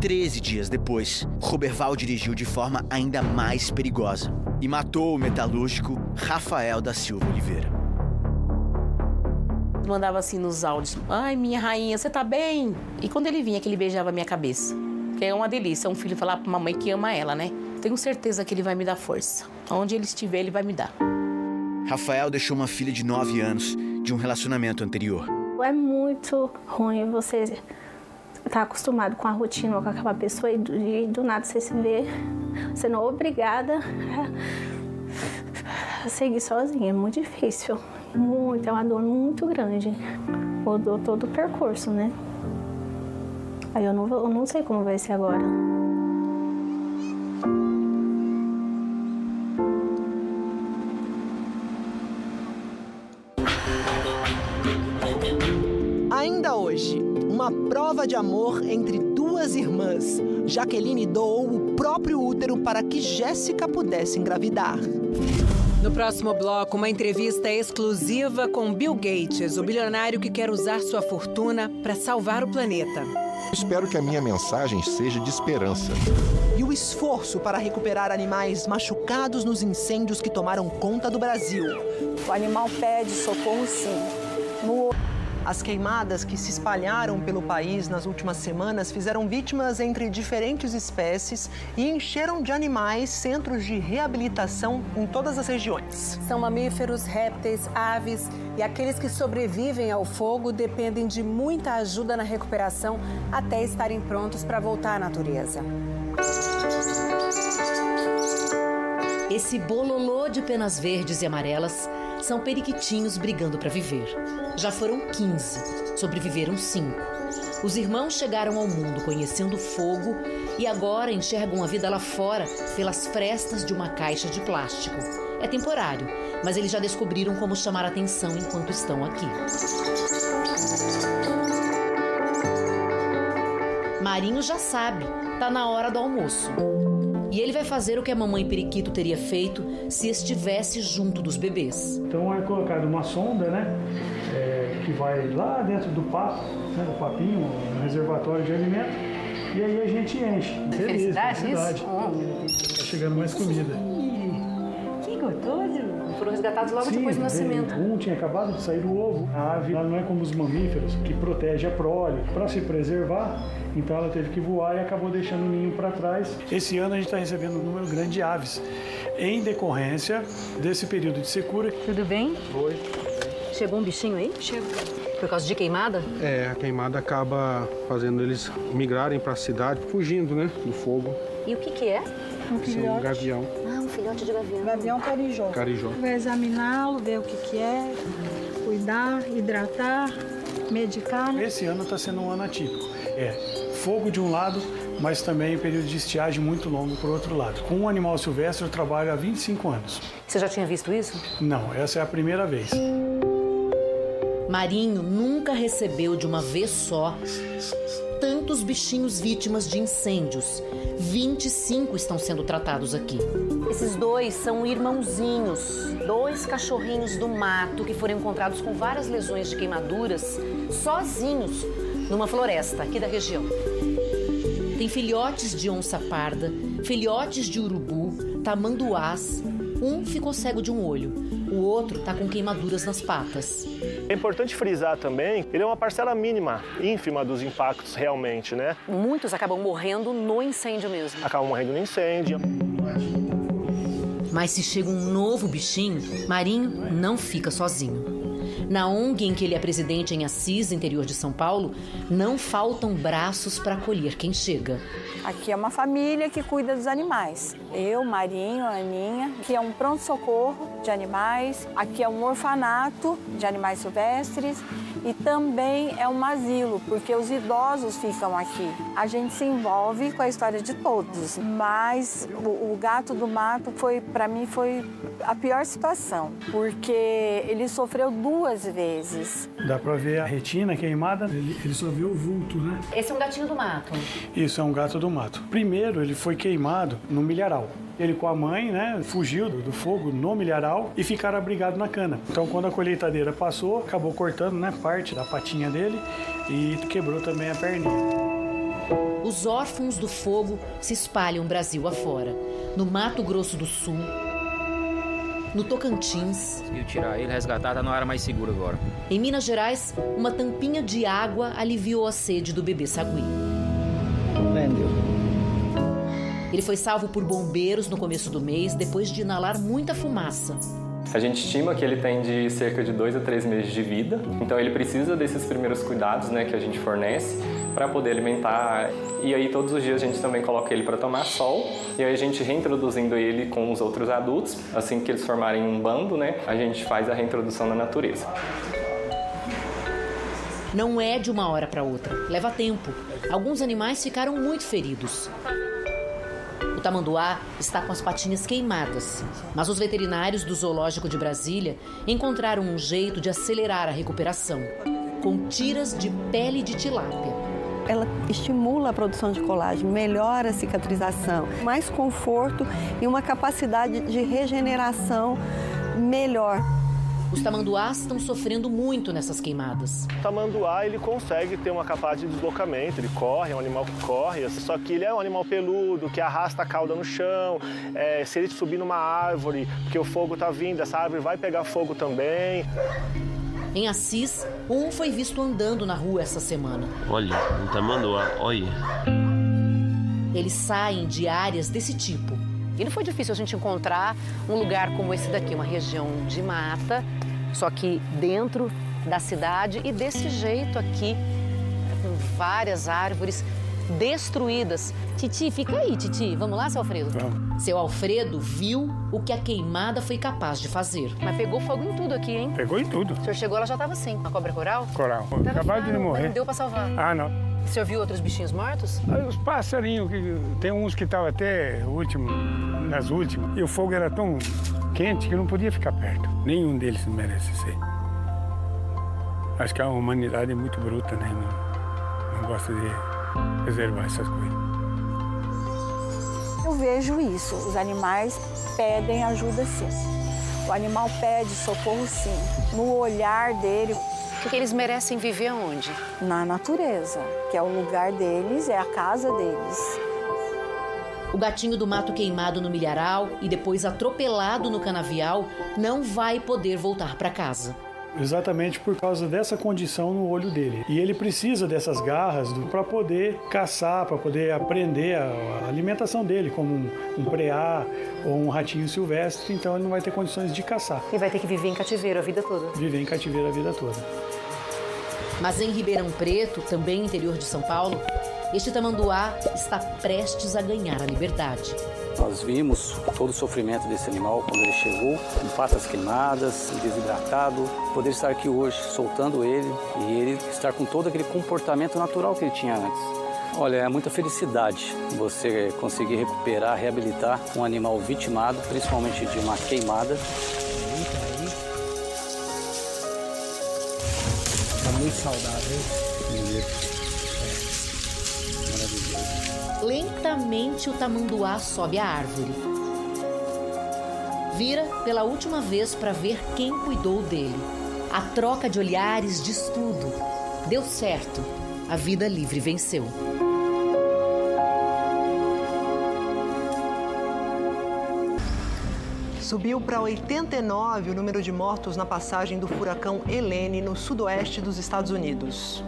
13 dias depois, Roberval dirigiu de forma ainda mais perigosa e matou o metalúrgico Rafael da Silva Oliveira. Mandava assim nos áudios: ai, minha rainha, você tá bem? E quando ele vinha, que ele beijava a minha cabeça. Que é uma delícia, um filho falar pra mamãe que ama ela, né? Tenho certeza que ele vai me dar força. Onde ele estiver, ele vai me dar. Rafael deixou uma filha de 9 anos de um relacionamento anterior. É muito ruim você tá acostumado com a rotina, com aquela pessoa e do nada você se vê, você não é obrigada a seguir sozinha. É muito difícil, muito, é uma dor muito grande. Mudou todo o percurso, né? Aí eu não sei como vai ser agora. Ainda hoje, uma prova de amor entre duas irmãs. Jaqueline doou o próprio útero para que Jéssica pudesse engravidar. No próximo bloco, uma entrevista exclusiva com Bill Gates, o bilionário que quer usar sua fortuna para salvar o planeta. Espero que a minha mensagem seja de esperança. E o esforço para recuperar animais machucados nos incêndios que tomaram conta do Brasil. O animal pede socorro, sim. As queimadas que se espalharam pelo país nas últimas semanas fizeram vítimas entre diferentes espécies e encheram de animais centros de reabilitação em todas as regiões. São mamíferos, répteis, aves e aqueles que sobrevivem ao fogo dependem de muita ajuda na recuperação até estarem prontos para voltar à natureza. Esse bololô de penas verdes e amarelas são periquitinhos brigando para viver. Já foram 15, sobreviveram 5. Os irmãos chegaram ao mundo conhecendo o fogo e agora enxergam a vida lá fora pelas frestas de uma caixa de plástico. É temporário, mas eles já descobriram como chamar a atenção enquanto estão aqui. Marinho já sabe, tá na hora do almoço. E ele vai fazer o que a mamãe periquito teria feito se estivesse junto dos bebês. Então é colocada uma sonda, né, que vai lá dentro do papo, né, do papinho, no reservatório de alimento, e aí a gente enche. Felicidade isso? Tá chegando mais comida. Que gostoso! Foram resgatados logo depois do nascimento. Um tinha acabado de sair do ovo. A ave ela não é como os mamíferos, que protege a prole. Para se preservar, então ela teve que voar e acabou deixando o ninho para trás. Esse ano a gente está recebendo um número grande de aves, em decorrência desse período de secura. Tudo bem? Oi. Chegou um bichinho aí? Chegou. Por causa de queimada? É, a queimada acaba fazendo eles migrarem para a cidade, fugindo, né, do fogo. E o que é? Um filhote. Um gavião. Ah, um filhote de gavião. Gavião carijó. Carijó. Vai examiná-lo, ver o que é, cuidar, hidratar, medicar. Esse ano está sendo um ano atípico. É fogo de um lado, mas também um período de estiagem muito longo por outro lado. Com um animal silvestre eu trabalho há 25 anos. Você já tinha visto isso? Não, essa é a primeira vez. Marinho nunca recebeu de uma vez só tantos bichinhos vítimas de incêndios. 25 estão sendo tratados aqui. Esses 2 são irmãozinhos, 2 cachorrinhos do mato que foram encontrados com várias lesões de queimaduras, sozinhos, numa floresta aqui da região. Tem filhotes de onça parda, filhotes de urubu, tamanduás. Um ficou cego de um olho, o outro está com queimaduras nas patas. É importante frisar também, ele é uma parcela mínima, ínfima dos impactos realmente, né? Muitos acabam morrendo no incêndio mesmo. Acabam morrendo no incêndio. Mas se chega um novo bichinho, Marinho não fica sozinho. Na ONG em que ele é presidente em Assis, interior de São Paulo, não faltam braços para acolher quem chega. Aqui é uma família que cuida dos animais. Eu, Marinho, Aninha. Aqui é um pronto-socorro de animais. Aqui é um orfanato de animais silvestres. E também é um asilo, porque os idosos ficam aqui. A gente se envolve com a história de todos. Mas o gato do mato, para mim, foi a pior situação. Porque ele sofreu 2 vezes. Dá pra ver a retina queimada, ele só vê o vulto, né? Esse é um gatinho do mato? Isso, é um gato do mato. Primeiro, ele foi queimado no milharal. Ele com a mãe, né, fugiu do fogo no milharal e ficaram abrigados na cana. Então, quando a colheitadeira passou, acabou cortando, né, parte da patinha dele e quebrou também a perninha. Os órfãos do fogo se espalham Brasil afora. No Mato Grosso do Sul, no Tocantins. Conseguiu tirar ele, resgatar, tá na área mais segura agora. Em Minas Gerais, uma tampinha de água aliviou a sede do bebê sagui. Ele foi salvo por bombeiros no começo do mês, depois de inalar muita fumaça. A gente estima que ele tem de cerca de 2 a 3 meses de vida, então ele precisa desses primeiros cuidados, né, que a gente fornece para poder alimentar. E aí todos os dias a gente também coloca ele para tomar sol, e aí a gente reintroduzindo ele com os outros adultos, assim que eles formarem um bando, né, a gente faz a reintrodução na natureza. Não é de uma hora para outra, leva tempo. Alguns animais ficaram muito feridos. O tamanduá está com as patinhas queimadas, mas os veterinários do Zoológico de Brasília encontraram um jeito de acelerar a recuperação, com tiras de pele de tilápia. Ela estimula a produção de colágeno, melhora a cicatrização, mais conforto e uma capacidade de regeneração melhor. Os tamanduás estão sofrendo muito nessas queimadas. O tamanduá, ele consegue ter uma capacidade de deslocamento, ele corre, é um animal que corre, só que ele é um animal peludo, que arrasta a cauda no chão. Se ele subir numa árvore, porque o fogo está vindo, essa árvore vai pegar fogo também. Em Assis, um foi visto andando na rua essa semana. Olha, um tamanduá, olha. Eles saem de áreas desse tipo. E não foi difícil a gente encontrar um lugar como esse daqui, uma região de mata, só que dentro da cidade e desse jeito aqui, com várias árvores destruídas. Titi, fica aí, Titi. Vamos lá, seu Alfredo? Vamos. Seu Alfredo viu o que a queimada foi capaz de fazer. Mas pegou fogo em tudo aqui, hein? Pegou em tudo. O senhor chegou, ela já estava assim. A cobra coral? Coral. Acabaram de morrer. Não deu para salvar. Ah, não. O senhor viu outros bichinhos mortos? Os passarinhos, tem uns que estavam até nas últimas. E o fogo era tão quente que não podia ficar perto. Nenhum deles merece ser. Acho que a humanidade é muito bruta, né? Não gosta de preservar essas coisas. Eu vejo isso. Os animais pedem ajuda, sim. O animal pede socorro, sim. No olhar dele. Porque eles merecem viver onde? Na natureza, que é o lugar deles, é a casa deles. O gatinho do mato queimado no milharal e depois atropelado no canavial não vai poder voltar para casa. Exatamente por causa dessa condição no olho dele. E ele precisa dessas garras para poder caçar, para poder aprender a alimentação dele, como um preá ou um ratinho silvestre, então ele não vai ter condições de caçar. E vai ter que viver em cativeiro a vida toda. Viver em cativeiro a vida toda. Mas em Ribeirão Preto, também interior de São Paulo, este tamanduá está prestes a ganhar a liberdade. Nós vimos todo o sofrimento desse animal quando ele chegou, com patas queimadas, desidratado. Poder estar aqui hoje, soltando ele e ele estar com todo aquele comportamento natural que ele tinha antes. Olha, é muita felicidade você conseguir recuperar, reabilitar um animal vitimado, principalmente de uma queimada. Tá muito saudável. Lentamente o tamanduá sobe a árvore. Vira pela última vez para ver quem cuidou dele. A troca de olhares diz tudo. Deu certo. A vida livre venceu. Subiu para 89 o número de mortos na passagem do furacão Helene no sudoeste dos Estados Unidos.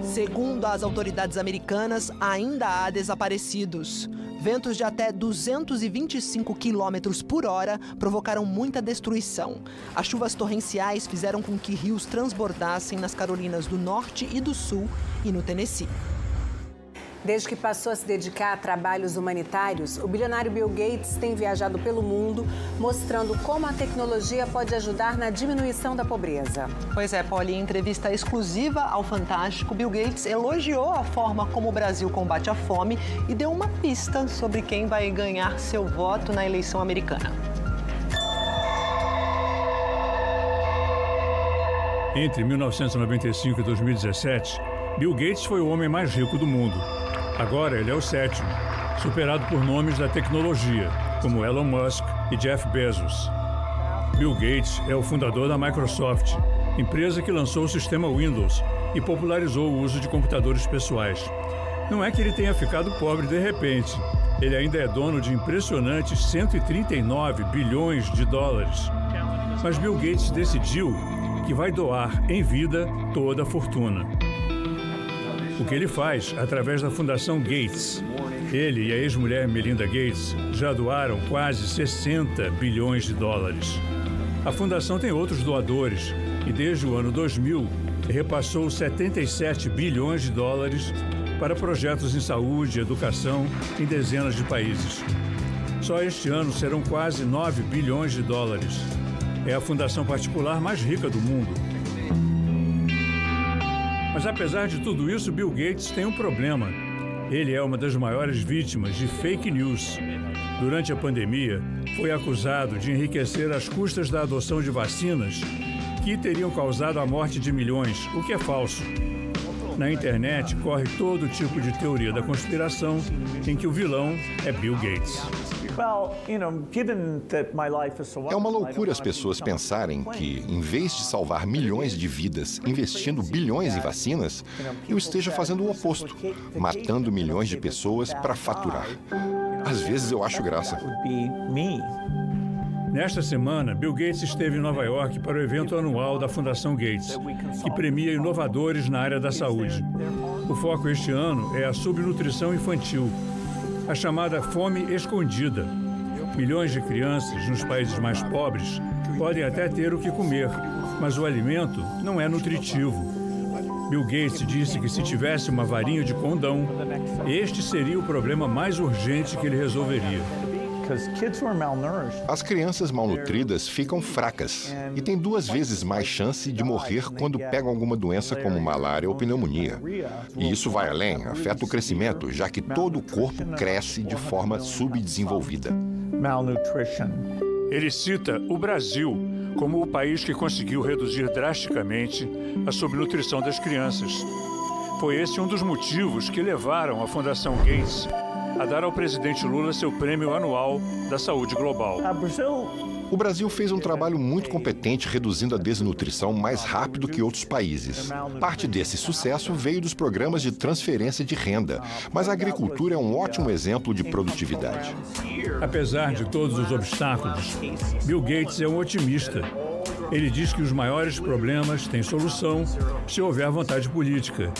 Segundo as autoridades americanas, ainda há desaparecidos. Ventos de até 225 km por hora provocaram muita destruição. As chuvas torrenciais fizeram com que rios transbordassem nas Carolinas do Norte e do Sul e no Tennessee. Desde que passou a se dedicar a trabalhos humanitários, o bilionário Bill Gates tem viajado pelo mundo, mostrando como a tecnologia pode ajudar na diminuição da pobreza. Pois é, Pauli, em entrevista exclusiva ao Fantástico, Bill Gates elogiou a forma como o Brasil combate a fome e deu uma pista sobre quem vai ganhar seu voto na eleição americana. Entre 1995 e 2017, Bill Gates foi o homem mais rico do mundo. Agora ele é o 7º, superado por nomes da tecnologia, como Elon Musk e Jeff Bezos. Bill Gates é o fundador da Microsoft, empresa que lançou o sistema Windows e popularizou o uso de computadores pessoais. Não é que ele tenha ficado pobre de repente. Ele ainda é dono de impressionantes 139 bilhões de dólares. Mas Bill Gates decidiu que vai doar em vida toda a fortuna. O que ele faz através da Fundação Gates. Ele e a ex-mulher Melinda Gates já doaram quase 60 bilhões de dólares. A fundação tem outros doadores e desde o ano 2000 repassou 77 bilhões de dólares para projetos em saúde e educação em dezenas de países. Só este ano serão quase 9 bilhões de dólares. É a fundação particular mais rica do mundo. Mas apesar de tudo isso, Bill Gates tem um problema. Ele é uma das maiores vítimas de fake news. Durante a pandemia, foi acusado de enriquecer às custas da adoção de vacinas que teriam causado a morte de milhões, o que é falso. Na internet corre todo tipo de teoria da conspiração em que o vilão é Bill Gates. É uma loucura as pessoas pensarem que, em vez de salvar milhões de vidas investindo bilhões em vacinas, eu esteja fazendo o oposto, matando milhões de pessoas para faturar. Às vezes eu acho graça. Nesta semana, Bill Gates esteve em Nova York para o evento anual da Fundação Gates, que premia inovadores na área da saúde. O foco este ano é a subnutrição infantil, a chamada fome escondida. Milhões de crianças nos países mais pobres podem até ter o que comer, mas o alimento não é nutritivo. Bill Gates disse que se tivesse uma varinha de condão, este seria o problema mais urgente que ele resolveria. As crianças malnutridas ficam fracas e têm 2 vezes mais chance de morrer quando pegam alguma doença como malária ou pneumonia. E isso vai além, afeta o crescimento, já que todo o corpo cresce de forma subdesenvolvida. Ele cita o Brasil como o país que conseguiu reduzir drasticamente a subnutrição das crianças. Foi esse um dos motivos que levaram a Fundação Gates a dar ao presidente Lula seu prêmio anual da saúde global. O Brasil fez um trabalho muito competente reduzindo a desnutrição mais rápido que outros países. Parte desse sucesso veio dos programas de transferência de renda, mas a agricultura é um ótimo exemplo de produtividade. Apesar de todos os obstáculos, Bill Gates é um otimista. Ele diz que os maiores problemas têm solução se houver vontade política.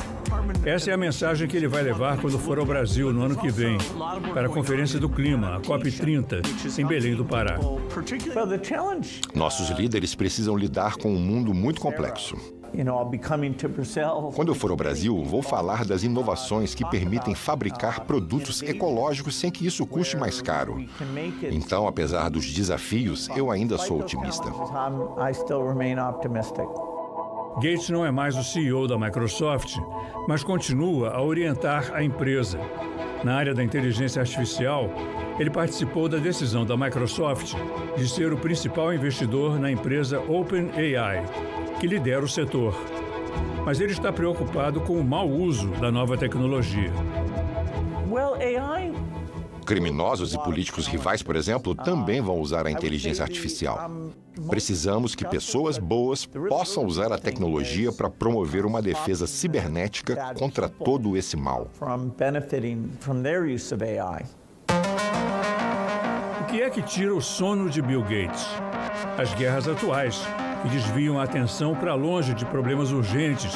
Essa é a mensagem que ele vai levar quando for ao Brasil no ano que vem, para a Conferência do Clima, a COP30, em Belém do Pará. Nossos líderes precisam lidar com um mundo muito complexo. Quando eu for ao Brasil, vou falar das inovações que permitem fabricar produtos ecológicos sem que isso custe mais caro. Então, apesar dos desafios, eu ainda sou otimista. Gates não é mais o CEO da Microsoft, mas continua a orientar a empresa. Na área da inteligência artificial, ele participou da decisão da Microsoft de ser o principal investidor na empresa OpenAI, que lidera o setor. Mas ele está preocupado com o mau uso da nova tecnologia. Criminosos e políticos rivais, por exemplo, também vão usar a inteligência artificial. Precisamos que pessoas boas possam usar a tecnologia para promover uma defesa cibernética contra todo esse mal. O que é que tira o sono de Bill Gates? As guerras atuais, que desviam a atenção para longe de problemas urgentes,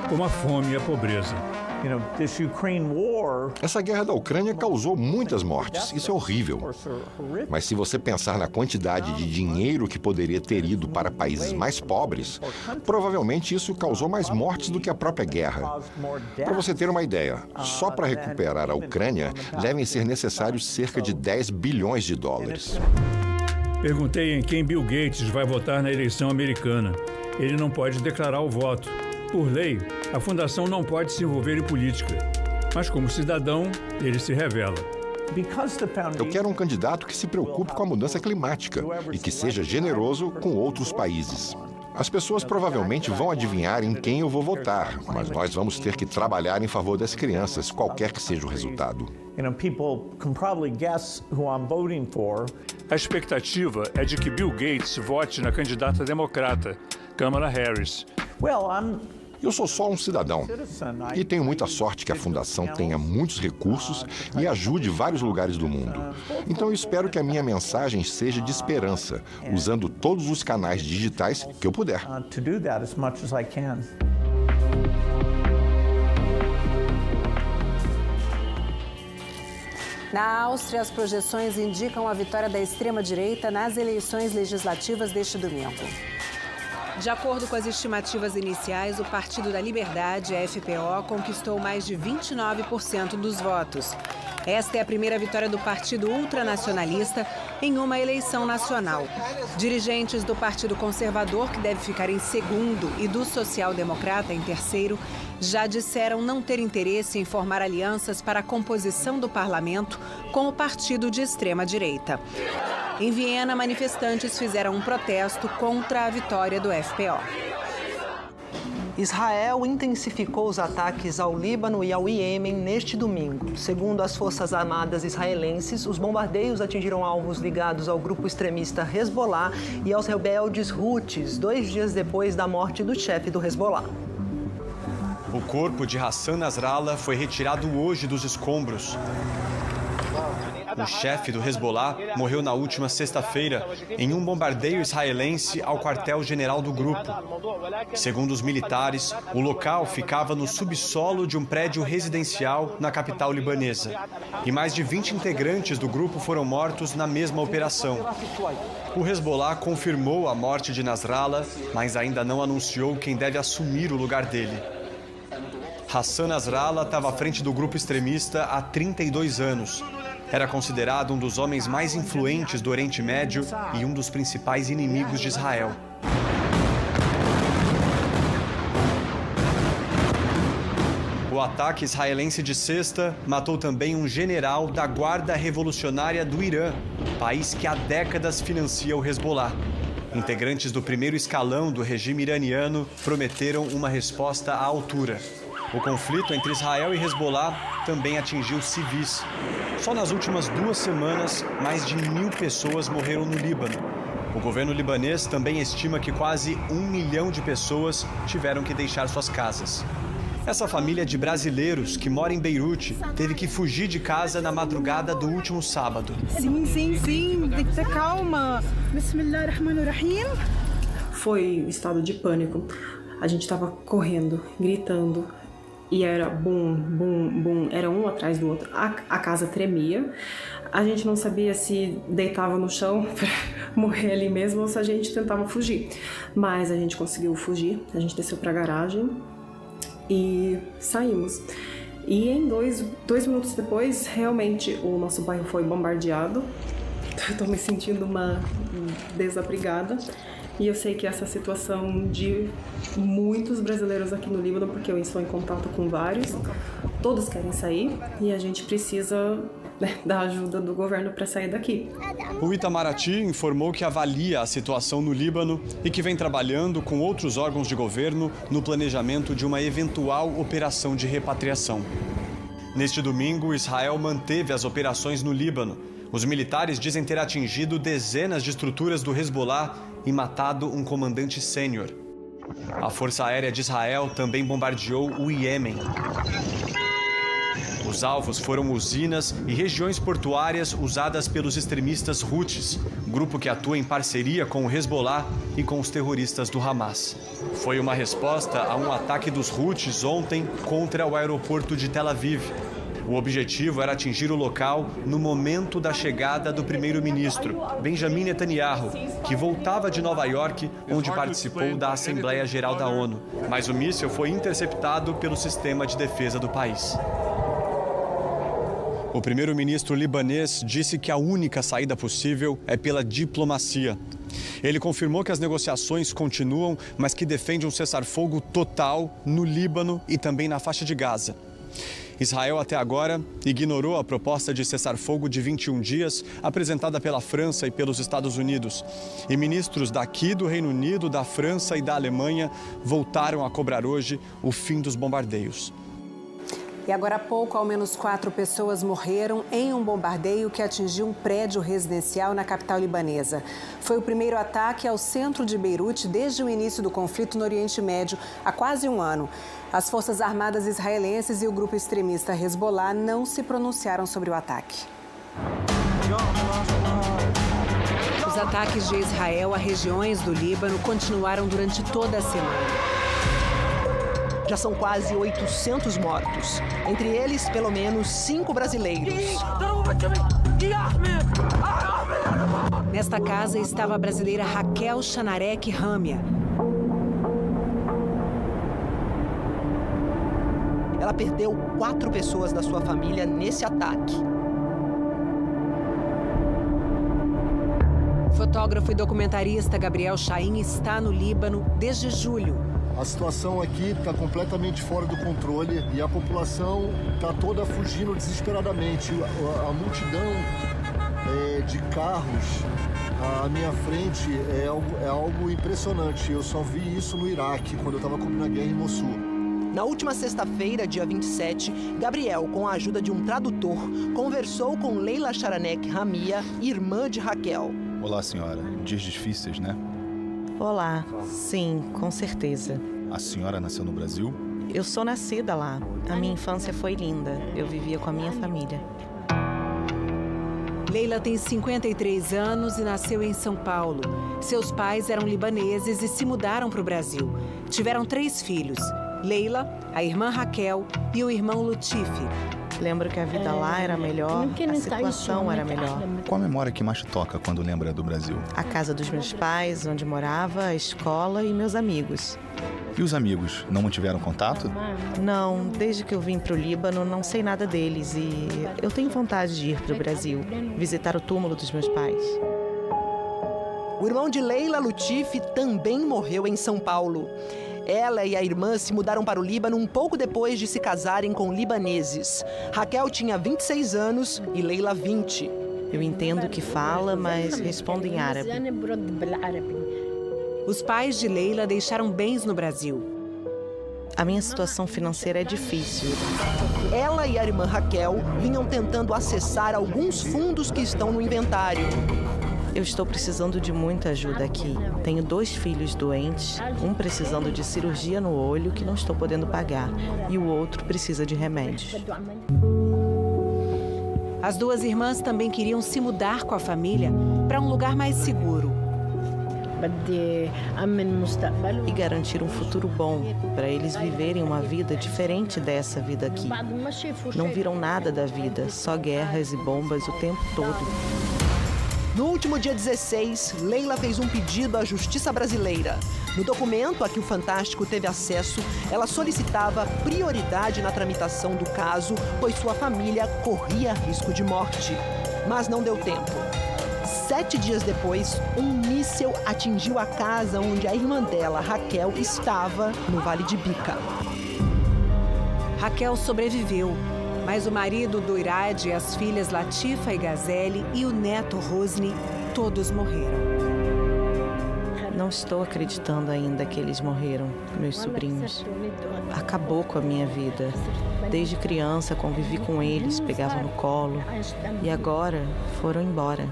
como a fome e a pobreza. Essa guerra da Ucrânia causou muitas mortes, isso é horrível. Mas se você pensar na quantidade de dinheiro que poderia ter ido para países mais pobres, provavelmente isso causou mais mortes do que a própria guerra. Para você ter uma ideia, só para recuperar a Ucrânia, devem ser necessários cerca de 10 bilhões de dólares. Perguntei em quem Bill Gates vai votar na eleição americana. Ele não pode declarar o voto. Por lei, a fundação não pode se envolver em política. Mas como cidadão, ele se revela. Eu quero um candidato que se preocupe com a mudança climática e que seja generoso com outros países. As pessoas provavelmente vão adivinhar em quem eu vou votar, mas nós vamos ter que trabalhar em favor das crianças, qualquer que seja o resultado. A expectativa é de que Bill Gates vote na candidata democrata, Kamala Harris. Eu sou só um cidadão e tenho muita sorte que a Fundação tenha muitos recursos e ajude vários lugares do mundo. Então eu espero que a minha mensagem seja de esperança, usando todos os canais digitais que eu puder. Na Áustria, as projeções indicam a vitória da extrema-direita nas eleições legislativas deste domingo. De acordo com as estimativas iniciais, o Partido da Liberdade, a FPO, conquistou mais de 29% dos votos. Esta é a primeira vitória do partido ultranacionalista em uma eleição nacional. Dirigentes do Partido Conservador, que deve ficar em segundo, e do Social-Democrata em terceiro, já disseram não ter interesse em formar alianças para a composição do parlamento com o partido de extrema-direita. Em Viena, manifestantes fizeram um protesto contra a vitória do FPO. Israel intensificou os ataques ao Líbano e ao Iêmen neste domingo. Segundo as Forças Armadas israelenses, os bombardeios atingiram alvos ligados ao grupo extremista Hezbollah e aos rebeldes Houthis, 2 dias depois da morte do chefe do Hezbollah. O corpo de Hassan Nasrallah foi retirado hoje dos escombros. o chefe do Hezbollah, morreu na última sexta-feira em um bombardeio israelense ao quartel-general do grupo. Segundo os militares, o local ficava no subsolo de um prédio residencial na capital libanesa. E mais de 20 integrantes do grupo foram mortos na mesma operação. O Hezbollah confirmou a morte de Nasrallah, mas ainda não anunciou quem deve assumir o lugar dele. Hassan Nasrallah estava à frente do grupo extremista há 32 anos. Era considerado um dos homens mais influentes do Oriente Médio e um dos principais inimigos de Israel. O ataque israelense de sexta matou também um general da Guarda Revolucionária do Irã, país que há décadas financia o Hezbollah. Integrantes do primeiro escalão do regime iraniano prometeram uma resposta à altura. O conflito entre Israel e Hezbollah também atingiu civis. Só nas últimas 2 semanas, mais de 1.000 pessoas morreram no Líbano. O governo libanês também estima que quase 1 milhão de pessoas tiveram que deixar suas casas. Essa família de brasileiros que mora em Beirute teve que fugir de casa na madrugada do último sábado. Sim, tem que ter calma. Bismillahirrahmanirrahim. Foi estado de pânico. A gente estava correndo, gritando. E era bum, bum, bum, era um atrás do outro. A casa tremia. A gente não sabia se deitava no chão para morrer ali mesmo ou se a gente tentava fugir. Mas a gente conseguiu fugir. A gente desceu para a garagem e saímos. E em dois minutos depois, realmente, o nosso bairro foi bombardeado. Eu tô me sentindo uma desabrigada. E eu sei que essa situação de muitos brasileiros aqui no Líbano, porque eu estou em contato com vários, todos querem sair e a gente precisa da ajuda do governo para sair daqui. O Itamaraty informou que avalia a situação no Líbano e que vem trabalhando com outros órgãos de governo no planejamento de uma eventual operação de repatriação. Neste domingo, Israel manteve as operações no Líbano. Os militares dizem ter atingido dezenas de estruturas do Hezbollah e matado um comandante sênior. A Força Aérea de Israel também bombardeou o Iêmen. Os alvos foram usinas e regiões portuárias usadas pelos extremistas Houthis, grupo que atua em parceria com o Hezbollah e com os terroristas do Hamas. Foi uma resposta a um ataque dos Houthis ontem contra o aeroporto de Tel Aviv. O objetivo era atingir o local no momento da chegada do primeiro-ministro, Benjamin Netanyahu, que voltava de Nova York, onde participou da Assembleia Geral da ONU. Mas o míssil foi interceptado pelo sistema de defesa do país. O primeiro-ministro libanês disse que a única saída possível é pela diplomacia. Ele confirmou que as negociações continuam, mas que defende um cessar-fogo total no Líbano e também na faixa de Gaza. Israel, até agora, ignorou a proposta de cessar-fogo de 21 dias apresentada pela França e pelos Estados Unidos. E ministros daqui do Reino Unido, da França e da Alemanha voltaram a cobrar hoje o fim dos bombardeios. E agora há pouco, ao menos 4 pessoas morreram em um bombardeio que atingiu um prédio residencial na capital libanesa. Foi o primeiro ataque ao centro de Beirute desde o início do conflito no Oriente Médio, há quase um ano. As Forças Armadas israelenses e o grupo extremista Hezbollah não se pronunciaram sobre o ataque. Os ataques de Israel a regiões do Líbano continuaram durante toda a semana. Já são quase 800 mortos, entre eles, pelo menos 5 brasileiros. Nesta casa estava a brasileira Raquel Chanarek Ramia. Ela perdeu 4 pessoas da sua família nesse ataque. O fotógrafo e documentarista Gabriel Chaim está no Líbano desde julho. A situação aqui está completamente fora do controle e a população está toda fugindo desesperadamente. A multidão de carros à minha frente é algo impressionante. Eu só vi isso no Iraque, quando eu estava cobrindo a guerra em Mossul. Na última sexta-feira, dia 27, Gabriel, com a ajuda de um tradutor, conversou com Leila Charanek Ramia, irmã de Raquel. Olá, senhora. Dias difíceis, né? Olá, sim, com certeza. A senhora nasceu no Brasil? Eu sou nascida lá. A minha infância foi linda. Eu vivia com a minha família. Leila tem 53 anos e nasceu em São Paulo. Seus pais eram libaneses e se mudaram para o Brasil. Tiveram 3 filhos: Leila, a irmã Raquel e o irmão Lutifi. Lembro que a vida lá era melhor, a situação era melhor. Qual a memória que mais te toca quando lembra do Brasil? A casa dos meus pais, onde morava, a escola e meus amigos. E os amigos, não mantiveram contato? Não, desde que eu vim para o Líbano, não sei nada deles e eu tenho vontade de ir para o Brasil, visitar o túmulo dos meus pais. O irmão de Leila, Lutifi, também morreu em São Paulo. Ela e a irmã se mudaram para o Líbano um pouco depois de se casarem com libaneses. Raquel tinha 26 anos e Leila 20. Eu entendo o que fala, mas respondo em árabe. Os pais de Leila deixaram bens no Brasil. A minha situação financeira é difícil. Ela e a irmã Raquel vinham tentando acessar alguns fundos que estão no inventário. Eu estou precisando de muita ajuda aqui. Tenho 2 filhos doentes, um precisando de cirurgia no olho que não estou podendo pagar, e o outro precisa de remédios. As 2 irmãs também queriam se mudar com a família para um lugar mais seguro. E garantir um futuro bom, para eles viverem uma vida diferente dessa vida aqui. Não viram nada da vida, só guerras e bombas o tempo todo. No último dia 16, Leila fez um pedido à Justiça Brasileira. No documento a que o Fantástico teve acesso, ela solicitava prioridade na tramitação do caso, pois sua família corria risco de morte. Mas não deu tempo. 7 dias depois, um míssil atingiu a casa onde a irmã dela, Raquel, estava, no Vale de Bica. Raquel sobreviveu, mas o marido do Irad, as filhas Latifa e Gazelle e o neto Rosni, todos morreram. Não estou acreditando ainda que eles morreram, meus sobrinhos. Acabou com a minha vida. Desde criança convivi com eles, pegava no colo e agora foram embora.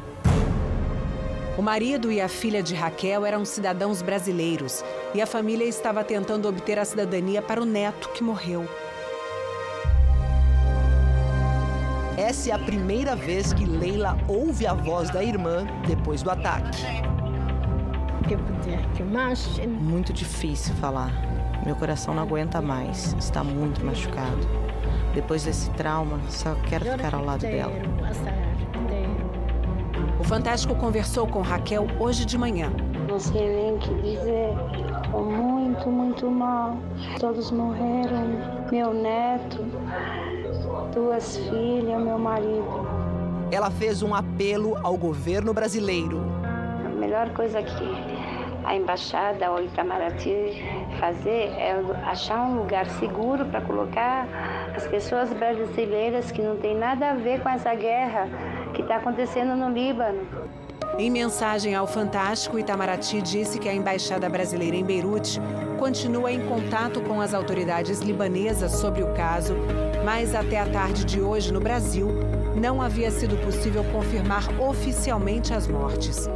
O marido e a filha de Raquel eram cidadãos brasileiros e a família estava tentando obter a cidadania para o neto que morreu. Essa é a primeira vez que Leila ouve a voz da irmã depois do ataque. Muito difícil falar. Meu coração não aguenta mais. Está muito machucado. Depois desse trauma, só quero ficar ao lado dela. O Fantástico conversou com Raquel hoje de manhã. Não sei nem o que dizer. Estou muito, muito mal. Todos morreram. Meu neto, 2 filhas, meu marido. Ela fez um apelo ao governo brasileiro. A melhor coisa que a embaixada ou Itamaraty fazer é achar um lugar seguro para colocar as pessoas brasileiras que não tem nada a ver com essa guerra que está acontecendo no Líbano. Em mensagem ao Fantástico, Itamaraty disse que a embaixada brasileira em Beirute continua em contato com as autoridades libanesas sobre o caso, mas até a tarde de hoje no Brasil não havia sido possível confirmar oficialmente as mortes.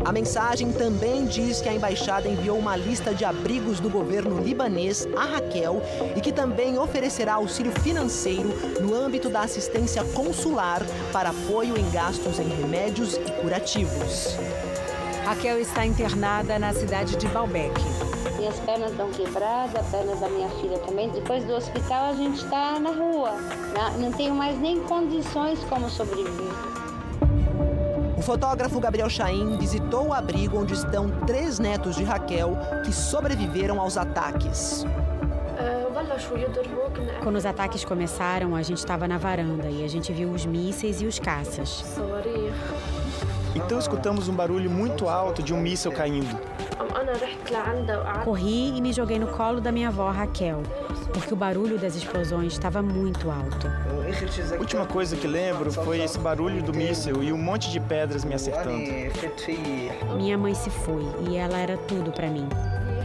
A mensagem também diz que a embaixada enviou uma lista de abrigos do governo libanês a Raquel e que também oferecerá auxílio financeiro no âmbito da assistência consular para apoio em gastos em remédios e curativos. Raquel está internada na cidade de Baalbek. Minhas pernas estão quebradas, a perna da minha filha também. Depois do hospital a gente está na rua. Não tenho mais nem condições como sobreviver. O fotógrafo Gabriel Chaim visitou o abrigo onde estão 3 netos de Raquel que sobreviveram aos ataques. Quando os ataques começaram, a gente estava na varanda e a gente viu os mísseis e os caças. Então escutamos um barulho muito alto de um míssil caindo. Corri e me joguei no colo da minha avó, Raquel, porque o barulho das explosões estava muito alto. A última coisa que lembro foi esse barulho do míssil e um monte de pedras me acertando. Minha mãe se foi e ela era tudo para mim.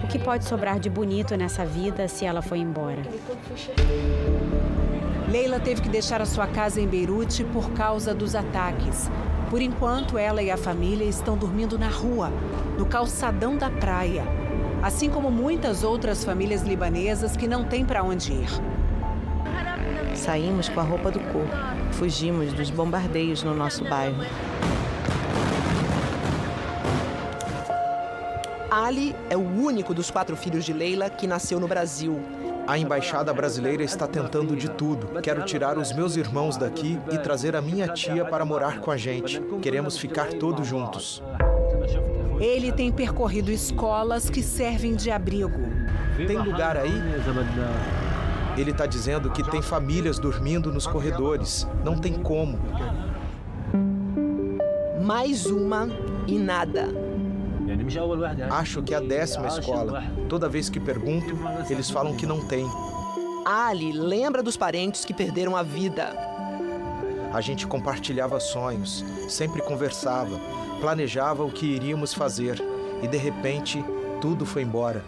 O que pode sobrar de bonito nessa vida se ela foi embora? Leila teve que deixar a sua casa em Beirute por causa dos ataques. Por enquanto, ela e a família estão dormindo na rua, no calçadão da praia, assim como muitas outras famílias libanesas que não têm para onde ir. Saímos com a roupa do corpo. Fugimos dos bombardeios no nosso bairro. Ali é o único dos 4 filhos de Leila que nasceu no Brasil. A embaixada brasileira está tentando de tudo. Quero tirar os meus irmãos daqui e trazer a minha tia para morar com a gente. Queremos ficar todos juntos. Ele tem percorrido escolas que servem de abrigo. Tem lugar aí? Ele está dizendo que tem famílias dormindo nos corredores. Não tem como. Mais uma e nada. Acho que é a 10ª escola. Toda vez que pergunto, eles falam que não tem. Ali lembra dos parentes que perderam a vida. A gente compartilhava sonhos, sempre conversava, planejava o que iríamos fazer e, de repente, tudo foi embora.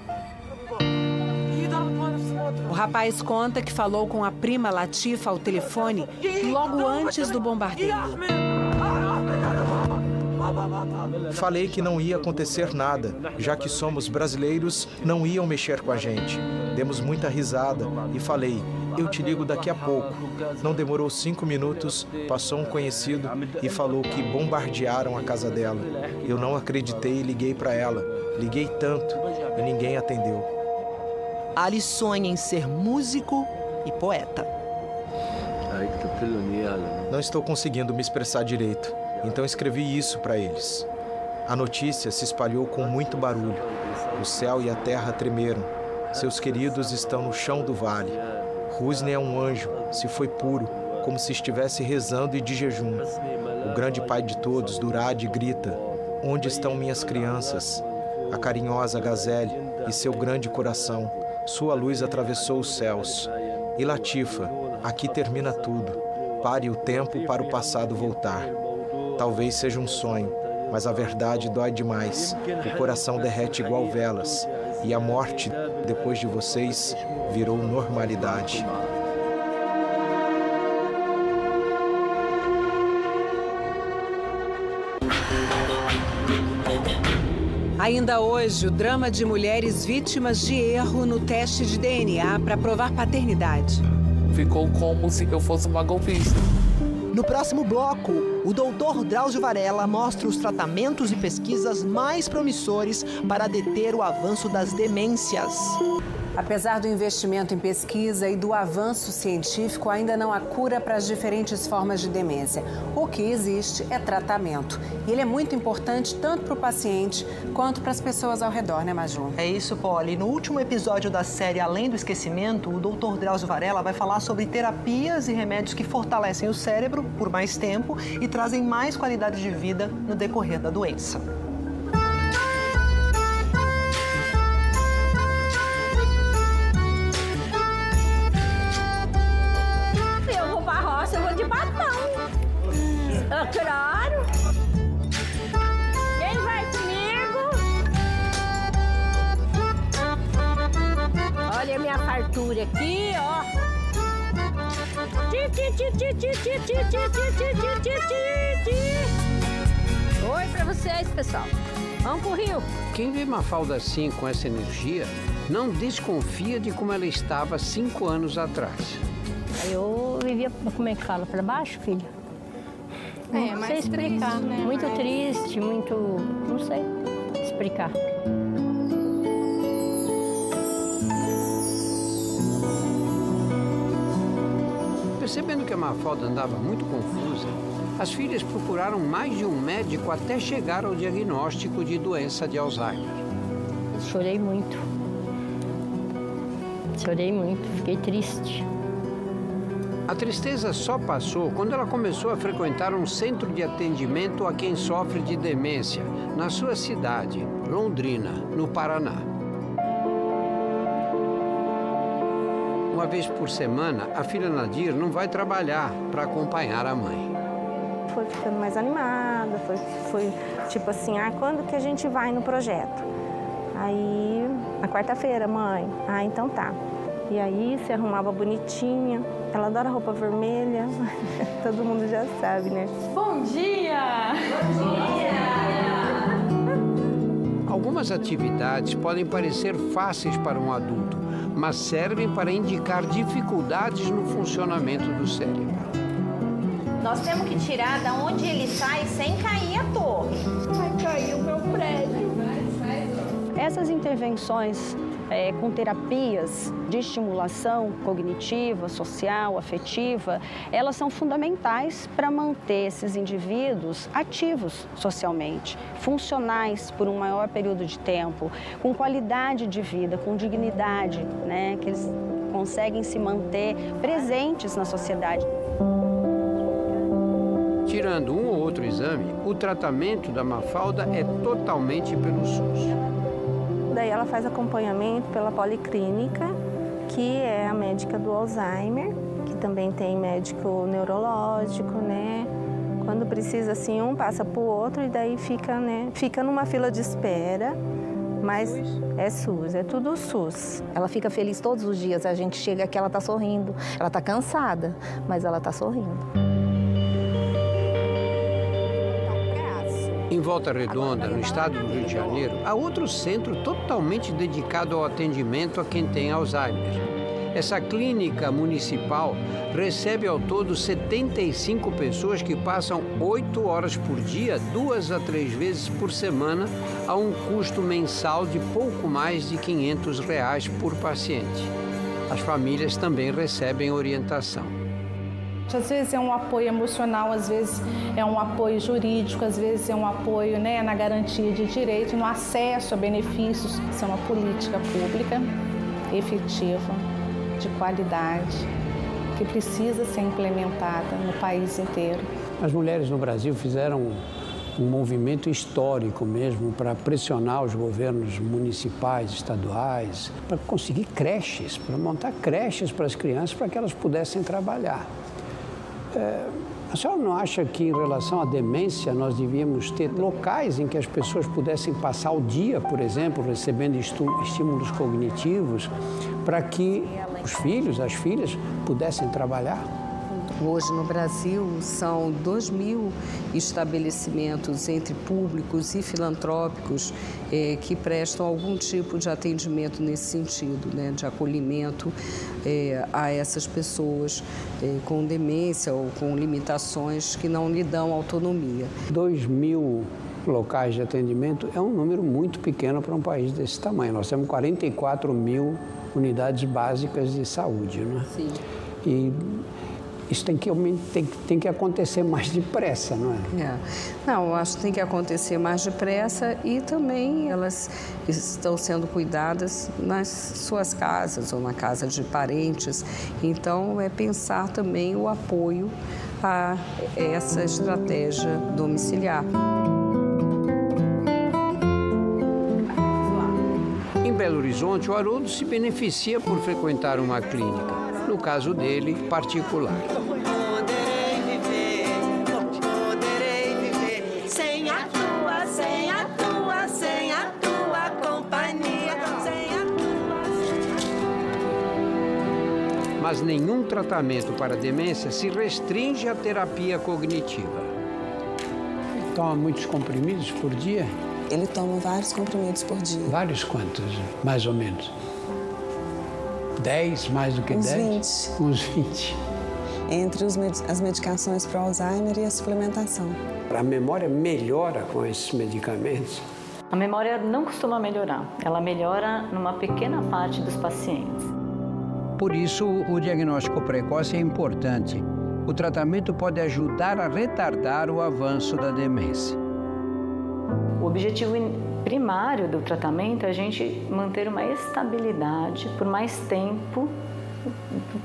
O rapaz conta que falou com a prima Latifa ao telefone logo antes do bombardeio. Falei que não ia acontecer nada, já que somos brasileiros, não iam mexer com a gente. Demos muita risada e falei, eu te ligo daqui a pouco. Não demorou 5 minutos, passou um conhecido e falou que bombardearam a casa dela. Eu não acreditei e liguei para ela. Liguei tanto e ninguém atendeu. Ali sonha em ser músico e poeta. Não estou conseguindo me expressar direito, então escrevi isso para eles. A notícia se espalhou com muito barulho. O céu e a terra tremeram. Seus queridos estão no chão do vale. Rusne é um anjo, se foi puro, como se estivesse rezando e de jejum. O grande pai de todos, Durade, grita, onde estão minhas crianças? A carinhosa Gazelle e seu grande coração. Sua luz atravessou os céus. E Latifa, aqui termina tudo. Pare o tempo para o passado voltar. Talvez seja um sonho, mas a verdade dói demais. O coração derrete igual velas. E a morte, depois de vocês, virou normalidade. Ainda hoje, o drama de mulheres vítimas de erro no teste de DNA para provar paternidade. Ficou como se eu fosse uma golpista. No próximo bloco, o Dr. Drauzio Varela mostra os tratamentos e pesquisas mais promissores para deter o avanço das demências. Apesar do investimento em pesquisa e do avanço científico, ainda não há cura para as diferentes formas de demência. O que existe é tratamento. E ele é muito importante tanto para o paciente quanto para as pessoas ao redor, né, Maju? É isso, Polly. No último episódio da série Além do Esquecimento, o Dr. Drauzio Varela vai falar sobre terapias e remédios que fortalecem o cérebro por mais tempo e trazem mais qualidade de vida no decorrer da doença. Claro! Quem vai comigo? Olha a minha fartura aqui, ó. Oi pra vocês, pessoal. Vamos pro Rio. Quem vê Mafalda assim, com essa energia, não desconfia de como ela estava 5 anos atrás. Eu vivia, como é que fala, pra baixo, filho? Não sei explicar. Triste, né? Muito triste, muito... não sei explicar. Percebendo que a Mafalda andava muito confusa, as filhas procuraram mais de um médico até chegar ao diagnóstico de doença de Alzheimer. Chorei muito. Chorei muito, fiquei triste. A tristeza só passou quando ela começou a frequentar um centro de atendimento a quem sofre de demência, na sua cidade, Londrina, no Paraná. Uma vez por semana, a filha Nadir não vai trabalhar para acompanhar a mãe. Foi ficando mais animada, foi tipo assim, quando que a gente vai no projeto? Aí, na quarta-feira, mãe. Então tá. E aí, se arrumava bonitinha. Ela adora roupa vermelha. Todo mundo já sabe, né? Bom dia! Bom dia! Algumas atividades podem parecer fáceis para um adulto, mas servem para indicar dificuldades no funcionamento do cérebro. Nós temos que tirar da onde ele sai sem cair a torre. Vai cair o meu prédio. Essas intervenções com terapias de estimulação cognitiva, social, afetiva, elas são fundamentais para manter esses indivíduos ativos socialmente, funcionais por um maior período de tempo, com qualidade de vida, com dignidade, né? Que eles conseguem se manter presentes na sociedade. Tirando um ou outro exame, o tratamento da Mafalda é totalmente pelo SUS. Daí ela faz acompanhamento pela policlínica, que é a médica do Alzheimer, que também tem médico neurológico, né? Quando precisa, assim, um passa para o outro e daí fica numa fila de espera, mas é SUS, é tudo SUS. Ela fica feliz todos os dias, a gente chega aqui, ela está sorrindo, ela está cansada, mas ela está sorrindo. Em Volta Redonda, no estado do Rio de Janeiro, há outro centro totalmente dedicado ao atendimento a quem tem Alzheimer. Essa clínica municipal recebe ao todo 75 pessoas que passam 8 horas por dia, 2 a 3 vezes por semana, a um custo mensal de pouco mais de R$500 por paciente. As famílias também recebem orientação. Às vezes é um apoio emocional, às vezes é um apoio jurídico, às vezes é um apoio, né, na garantia de direito, no acesso a benefícios. Isso é uma política pública efetiva, de qualidade, que precisa ser implementada no país inteiro. As mulheres no Brasil fizeram um movimento histórico mesmo para pressionar os governos municipais, estaduais, para conseguir creches, para montar creches para as crianças, para que elas pudessem trabalhar. A senhora não acha que, em relação à demência, nós devíamos ter locais em que as pessoas pudessem passar o dia, por exemplo, recebendo estímulos cognitivos, para que os filhos, as filhas, pudessem trabalhar? Hoje no Brasil são 2.000 estabelecimentos entre públicos e filantrópicos que prestam algum tipo de atendimento nesse sentido, né, de acolhimento a essas pessoas com demência ou com limitações que não lhe dão autonomia. 2.000 locais de atendimento é um número muito pequeno para um país desse tamanho. Nós temos 44.000 unidades básicas de saúde, não é? Sim. E isso tem que acontecer mais depressa, não é? Não, eu acho que tem que acontecer mais depressa e também elas estão sendo cuidadas nas suas casas ou na casa de parentes. Então, é pensar também o apoio a essa estratégia domiciliar. Em Belo Horizonte, o Haroldo se beneficia por frequentar uma clínica. No caso dele, particular. Poderei viver sem a tua companhia, sem a tua. Mas nenhum tratamento para demência se restringe à terapia cognitiva. Toma muitos comprimidos por dia? Ele toma vários comprimidos por dia. Vários quantos, mais ou menos? 10, mais do que 10? Uns 20. Entre as medicações para o Alzheimer e a suplementação. A memória melhora com esses medicamentos? A memória não costuma melhorar. Ela melhora numa pequena parte dos pacientes. Por isso, o diagnóstico precoce é importante. O tratamento pode ajudar a retardar o avanço da demência. O objetivo primário do tratamento é a gente manter uma estabilidade por mais tempo,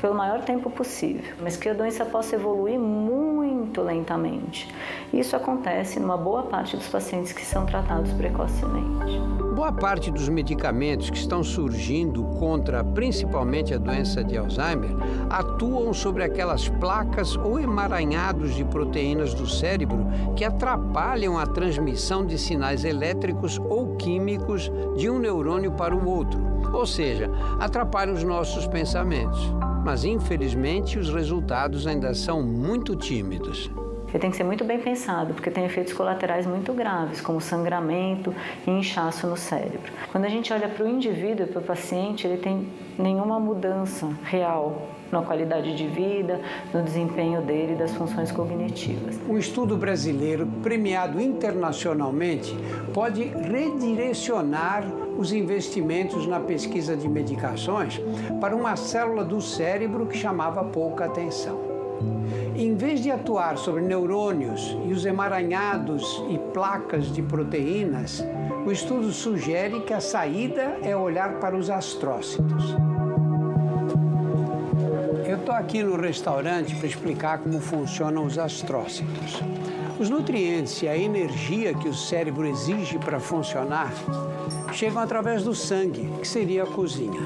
pelo maior tempo possível, mas que a doença possa evoluir muito lentamente. Isso acontece numa boa parte dos pacientes que são tratados precocemente. Boa parte dos medicamentos que estão surgindo contra principalmente a doença de Alzheimer atuam sobre aquelas placas ou emaranhados de proteínas do cérebro que atrapalham a transmissão de sinais elétricos ou químicos de um neurônio para o outro, ou seja, atrapalham os nossos pensamentos. Mas, infelizmente, os resultados ainda são muito tímidos. Ele tem que ser muito bem pensado, porque tem efeitos colaterais muito graves, como sangramento e inchaço no cérebro. Quando a gente olha para o indivíduo e para o paciente, ele tem nenhuma mudança real na qualidade de vida, no desempenho dele e das funções cognitivas. Um estudo brasileiro premiado internacionalmente pode redirecionar os investimentos na pesquisa de medicações para uma célula do cérebro que chamava pouca atenção. Em vez de atuar sobre neurônios e os emaranhados e placas de proteínas, o estudo sugere que a saída é olhar para os astrócitos. Eu estou aqui no restaurante para explicar como funcionam os astrócitos. Os nutrientes e a energia que o cérebro exige para funcionar chegam através do sangue, que seria a cozinha.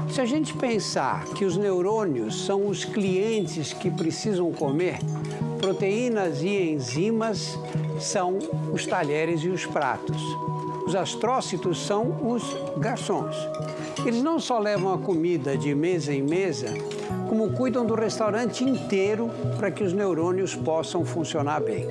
Se a gente pensar que os neurônios são os clientes que precisam comer, proteínas e enzimas são os talheres e os pratos. Os astrócitos são os garçons. Eles não só levam a comida de mesa em mesa, como cuidam do restaurante inteiro para que os neurônios possam funcionar bem.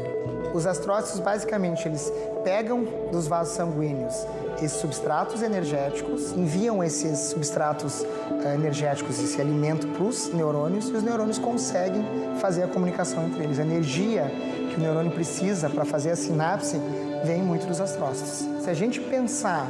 Os astrócitos, basicamente, eles pegam dos vasos sanguíneos esses substratos energéticos, enviam esses substratos energéticos, esse alimento para os neurônios, e os neurônios conseguem fazer a comunicação entre eles. A energia que o neurônio precisa para fazer a sinapse vem muito dos astrócitos. Se a gente pensar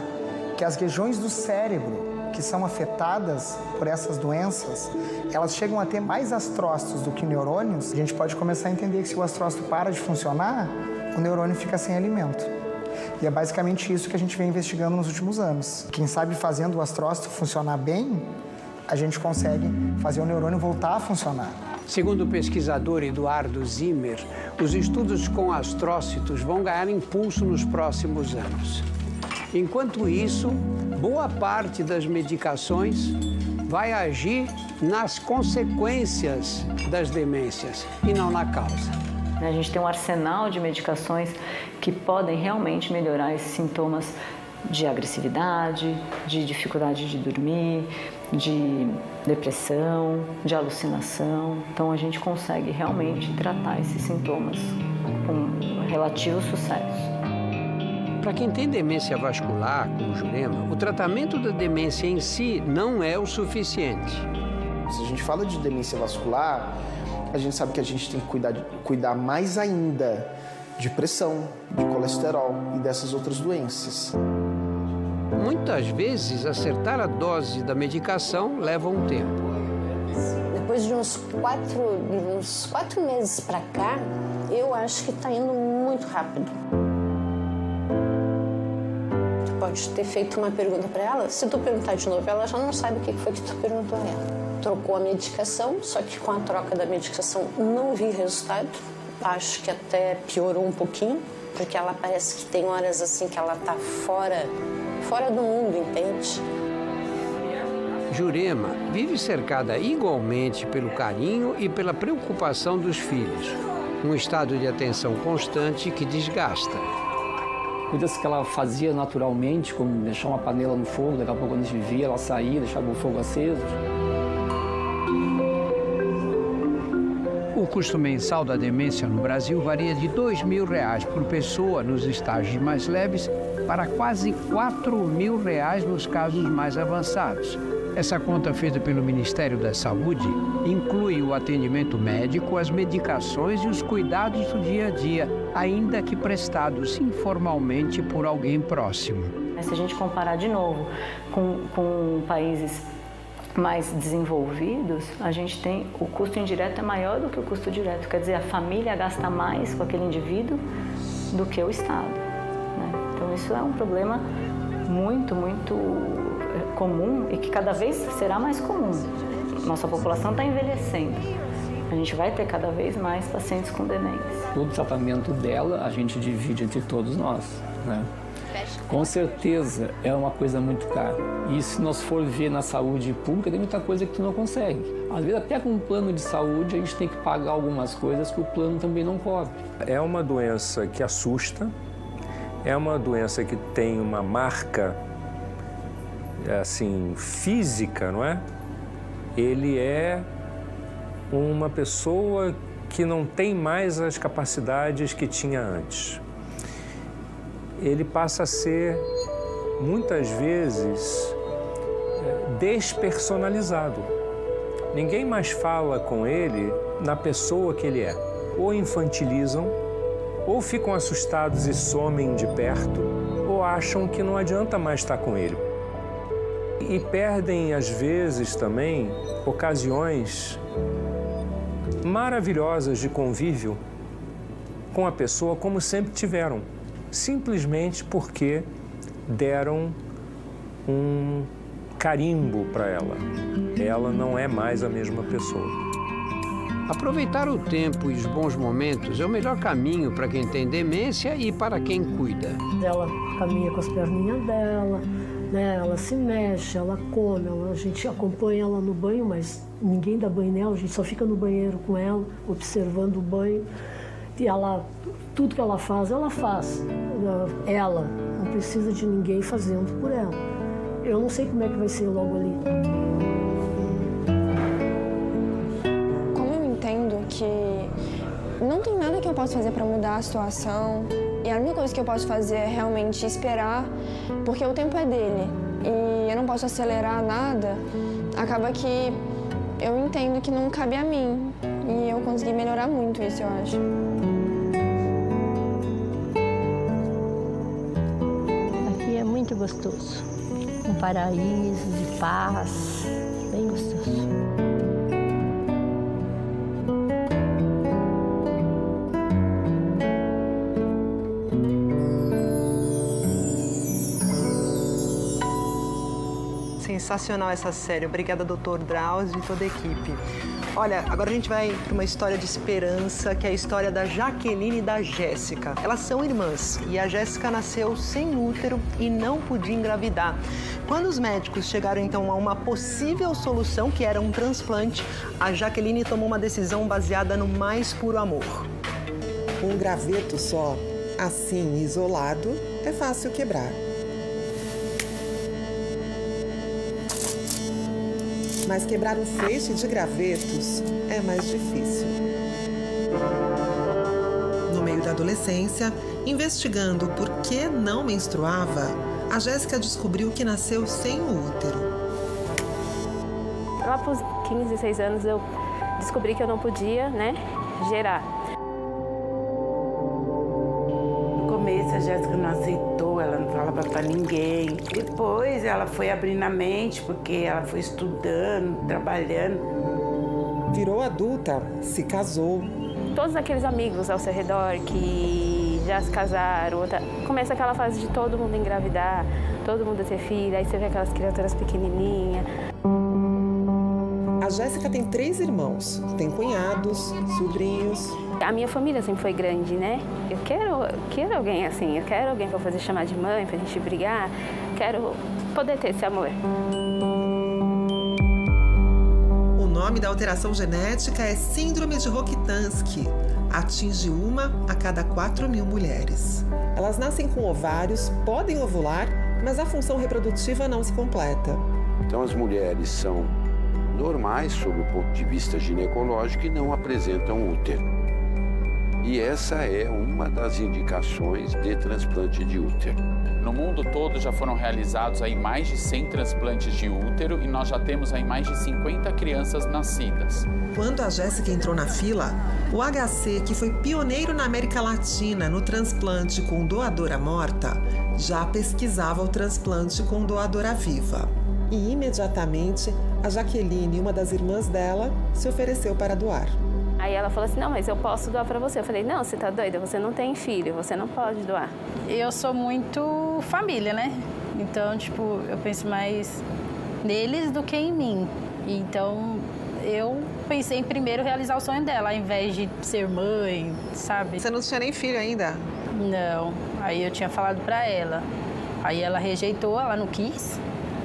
que as regiões do cérebro que são afetadas por essas doenças, elas chegam a ter mais astrócitos do que neurônios, a gente pode começar a entender que se o astrócito para de funcionar, o neurônio fica sem alimento. E é basicamente isso que a gente vem investigando nos últimos anos. Quem sabe fazendo o astrócito funcionar bem, a gente consegue fazer o neurônio voltar a funcionar. Segundo o pesquisador Eduardo Zimmer, os estudos com astrócitos vão ganhar impulso nos próximos anos. Enquanto isso, boa parte das medicações vai agir nas consequências das demências e não na causa. A gente tem um arsenal de medicações que podem realmente melhorar esses sintomas de agressividade, de dificuldade de dormir, de depressão, de alucinação. Então a gente consegue realmente tratar esses sintomas com relativo sucesso. Para quem tem demência vascular, como Jurema, o tratamento da demência em si não é o suficiente. Se a gente fala de demência vascular, a gente sabe que a gente tem que cuidar mais ainda de pressão, de colesterol e dessas outras doenças. Muitas vezes, acertar a dose da medicação leva um tempo. Depois de uns quatro meses para cá, eu acho que está indo muito rápido. Tu pode ter feito uma pergunta para ela, se tu perguntar de novo, ela já não sabe o que foi que tu perguntou a ela. Trocou a medicação, só que com a troca da medicação não vi resultado. Acho que até piorou um pouquinho, porque ela parece que tem horas assim que ela tá fora do mundo, entende? Jurema vive cercada igualmente pelo carinho e pela preocupação dos filhos. Um estado de atenção constante que desgasta. Coisas que ela fazia naturalmente, como deixar uma panela no fogo, daqui a pouco quando a gente via, ela saía, deixava o fogo aceso. O custo mensal da demência no Brasil varia de R$ 2.000 por pessoa nos estágios mais leves para quase R$ 4.000 nos casos mais avançados. Essa conta feita pelo Ministério da Saúde inclui o atendimento médico, as medicações e os cuidados do dia a dia, ainda que prestados informalmente por alguém próximo. Se a gente comparar de novo com países mais desenvolvidos, a gente tem o custo indireto é maior do que o custo direto. Quer dizer, a família gasta mais com aquele indivíduo do que o Estado, né? Então isso é um problema muito comum e que cada vez será mais comum. Nossa população está envelhecendo. A gente vai ter cada vez mais pacientes com demência. Todo o tratamento dela a gente divide entre todos nós, né? Com certeza é uma coisa muito cara. E se nós for ver na saúde pública, tem muita coisa que tu não consegue. Às vezes até com um plano de saúde a gente tem que pagar algumas coisas que o plano também não cobre. É uma doença que assusta, é uma doença que tem uma marca assim, física, não é? Ele é uma pessoa que não tem mais as capacidades que tinha antes. Ele passa a ser, muitas vezes, despersonalizado. Ninguém mais fala com ele na pessoa que ele é. Ou infantilizam, ou ficam assustados e somem de perto, ou acham que não adianta mais estar com ele. E perdem, às vezes, também, ocasiões maravilhosas de convívio com a pessoa como sempre tiveram, simplesmente porque deram um carimbo para ela. Ela não é mais a mesma pessoa. Aproveitar o tempo e os bons momentos é o melhor caminho para quem tem demência e para quem cuida. Ela caminha com as perninhas dela, né? Ela se mexe, ela come, a gente acompanha ela no banho, mas ninguém dá banho nela, a gente só fica no banheiro com ela, observando o banho. E ela, tudo que ela faz, ela faz. Ela não precisa de ninguém fazendo por ela. Eu não sei como é que vai ser logo ali. Como eu entendo que não tem nada que eu possa fazer para mudar a situação, e a única coisa que eu posso fazer é realmente esperar, porque o tempo é dele e eu não posso acelerar nada, acaba que eu entendo que não cabe a mim e eu consegui melhorar muito isso, eu acho. Aqui é muito gostoso, um paraíso de paz, bem gostoso. Sensacional essa série. Obrigada, Dr. Drauzio e toda a equipe. Olha, agora a gente vai para uma história de esperança, que é a história da Jaqueline e da Jéssica. Elas são irmãs e a Jéssica nasceu sem útero e não podia engravidar. Quando os médicos chegaram, então, a uma possível solução, que era um transplante, a Jaqueline tomou uma decisão baseada no mais puro amor. Um graveto só, assim, isolado, é fácil quebrar. Mas quebrar um feixe de gravetos é mais difícil. No meio da adolescência, investigando por que não menstruava, a Jéssica descobriu que nasceu sem o útero. Lá para os 15, 16 anos eu descobri que eu não podia, gerar. No começo a Jéssica não aceitou, ela não falava para ninguém. Depois ela foi abrindo a mente, porque ela foi estudando, trabalhando. Virou adulta, se casou. Todos aqueles amigos ao seu redor que já se casaram, começa aquela fase de todo mundo engravidar, todo mundo ter filho, aí você vê aquelas criaturas pequenininhas. A Jéssica tem 3 irmãos, tem cunhados, sobrinhos. A minha família sempre foi grande, Eu quero alguém assim, eu quero alguém para fazer chamar de mãe, pra gente brigar, quero poder ter esse amor. O nome da alteração genética é Síndrome de Rokitansky. Atinge 1 a cada 4.000 mulheres. Elas nascem com ovários, podem ovular, mas a função reprodutiva não se completa. Então as mulheres são normais sob o ponto de vista ginecológico e não apresentam útero. E essa é uma das indicações de transplante de útero. No mundo todo já foram realizados aí mais de 100 transplantes de útero e nós já temos aí mais de 50 crianças nascidas. Quando a Jéssica entrou na fila, o HC, que foi pioneiro na América Latina no transplante com doadora morta, já pesquisava o transplante com doadora viva. E imediatamente, a Jaqueline, uma das irmãs dela, se ofereceu para doar. Aí ela falou assim, não, mas eu posso doar para você. Eu falei, não, você tá doida? Você não tem filho, você não pode doar. Eu sou muito família, Então, eu penso mais neles do que em mim. Então, eu pensei em primeiro realizar o sonho dela, ao invés de ser mãe, sabe? Você não tinha nem filho ainda? Não. Aí eu tinha falado para ela. Aí ela rejeitou, ela não quis.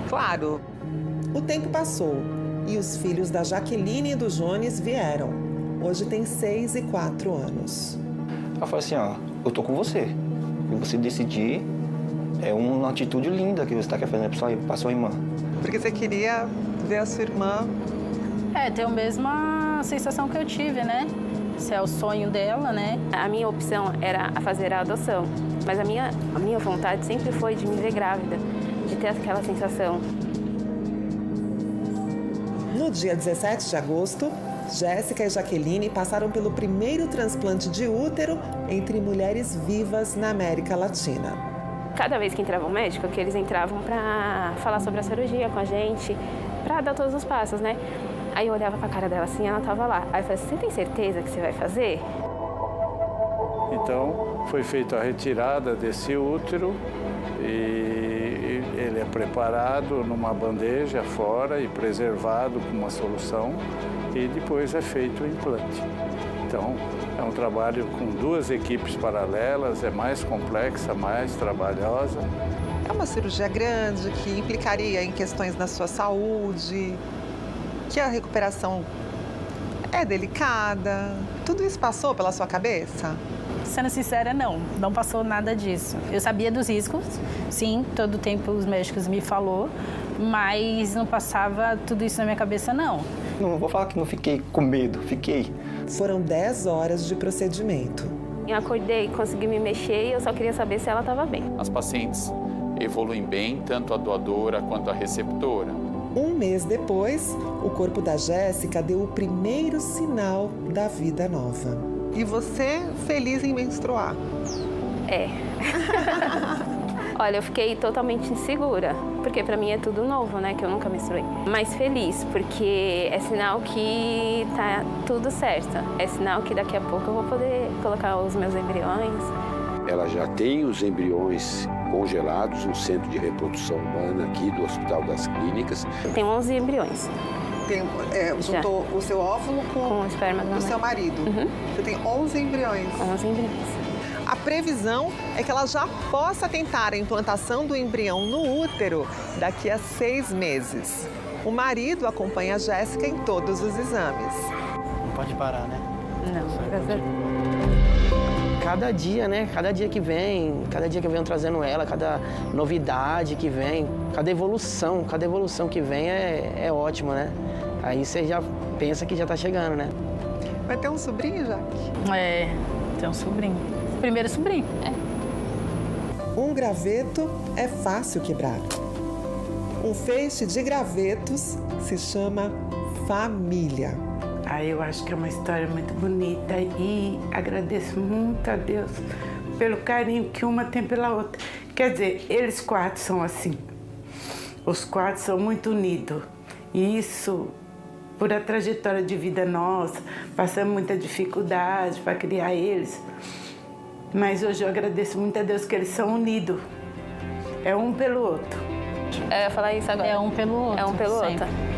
Claro. O tempo passou e os filhos da Jaqueline e do Jones vieram. Hoje tem 6 e 4 anos. Ela falou assim, eu tô com você. O que você decidir é uma atitude linda que você está fazendo para sua irmã. Porque você queria ver a sua irmã... ter a mesma sensação que eu tive, Esse é o sonho dela, né? A minha opção era fazer a adoção, mas a minha vontade sempre foi de me ver grávida, de ter aquela sensação. No dia 17 de agosto, Jéssica e Jaqueline passaram pelo primeiro transplante de útero entre mulheres vivas na América Latina. Cada vez que entrava um médico, que eles entravam para falar sobre a cirurgia com a gente, para dar todos os passos, né? Aí eu olhava para a cara dela assim, ela estava lá. Aí eu falei, você tem certeza que você vai fazer? Então, foi feita a retirada desse útero e ele é preparado numa bandeja fora e preservado com uma solução e depois é feito o implante. Então, é um trabalho com 2 equipes paralelas, é mais complexa, mais trabalhosa. É uma cirurgia grande que implicaria em questões na sua saúde, que a recuperação é delicada. Tudo isso passou pela sua cabeça? Sendo sincera, não passou nada disso. Eu sabia dos riscos, sim, todo o tempo os médicos me falou, mas não passava tudo isso na minha cabeça, não. Não vou falar que não fiquei com medo, fiquei. Foram 10 horas de procedimento. Eu acordei, consegui me mexer e eu só queria saber se ela estava bem. As pacientes evoluem bem, tanto a doadora quanto a receptora. Um mês depois, o corpo da Jéssica deu o primeiro sinal da vida nova. E você feliz em menstruar? É. Olha, eu fiquei totalmente insegura, porque pra mim é tudo novo, né, que eu nunca menstruei. Mas feliz, porque é sinal que tá tudo certo. É sinal que daqui a pouco eu vou poder colocar os meus embriões. Ela já tem os embriões congelados no Centro de Reprodução Humana aqui do Hospital das Clínicas. Tem 11 embriões. Juntou o seu óvulo com o esperma do seu marido. Uhum. Você tem 11 embriões. 11 embriões. A previsão é que ela já possa tentar a implantação do embrião no útero daqui a 6 meses. O marido acompanha a Jéssica em todos os exames. Não pode parar, né? Não, cada dia, né? Cada dia que vem eu venho trazendo ela, cada novidade que vem, cada evolução que vem é ótimo, né? Aí você já pensa que já tá chegando, né? Vai ter um sobrinho, Jaque? É, tem um sobrinho. Primeiro sobrinho. Um graveto é fácil quebrar. Um feixe de gravetos se chama família. Eu acho que é uma história muito bonita e agradeço muito a Deus pelo carinho que uma tem pela outra. Quer dizer, eles 4 são assim. Os 4 são muito unidos. E isso, por a trajetória de vida nossa, passamos muita dificuldade para criar eles. Mas hoje eu agradeço muito a Deus que eles são unidos. É um pelo outro. Eu ia falar isso agora. É um pelo outro. É um pelo sempre. outro.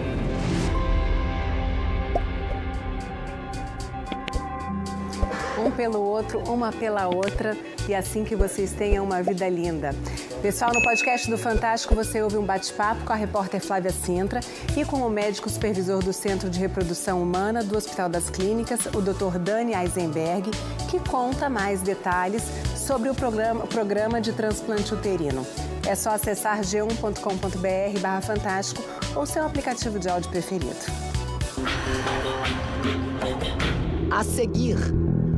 Um pelo outro, uma pela outra, e assim que vocês tenham uma vida linda. Pessoal, no podcast do Fantástico você ouve um bate-papo com a repórter Flávia Sintra e com o médico supervisor do Centro de Reprodução Humana do Hospital das Clínicas, o Dr. Dani Eisenberg, que conta mais detalhes sobre o programa de transplante uterino. É só acessar g1.com.br/fantástico ou seu aplicativo de áudio preferido. A seguir,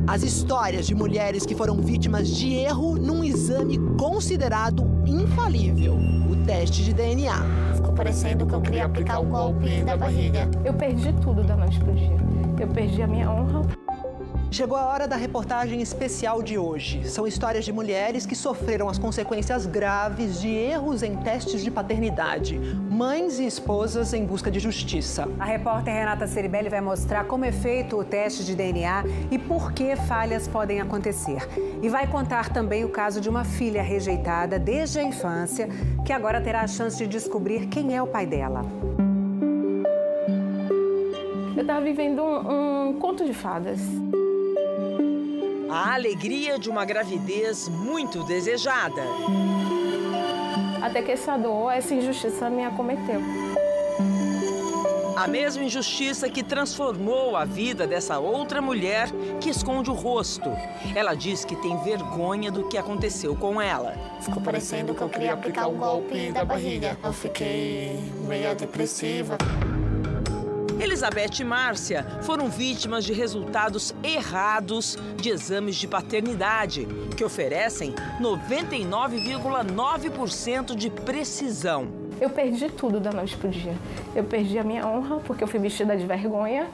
as histórias de mulheres que foram vítimas de erro num exame considerado infalível, o teste de DNA. Ficou parecendo que eu queria aplicar o golpe da barriga. Eu perdi tudo da noite pro dia. Eu perdi a minha honra. Chegou a hora da reportagem especial de hoje. São histórias de mulheres que sofreram as consequências graves de erros em testes de paternidade. Mães e esposas em busca de justiça. A repórter Renata Ceribelli vai mostrar como é feito o teste de DNA e por que falhas podem acontecer. E vai contar também o caso de uma filha rejeitada desde a infância, que agora terá a chance de descobrir quem é o pai dela. Eu estava vivendo um conto de fadas. A alegria de uma gravidez muito desejada. Até que essa dor, essa injustiça me acometeu. A mesma injustiça que transformou a vida dessa outra mulher que esconde o rosto. Ela diz que tem vergonha do que aconteceu com ela. Ficou parecendo que eu queria aplicar o golpe da barriga. Eu fiquei meio depressiva. Elizabeth e Márcia foram vítimas de resultados errados de exames de paternidade, que oferecem 99,9% de precisão. Eu perdi tudo da noite pro dia. Eu perdi a minha honra, porque eu fui vestida de vergonha.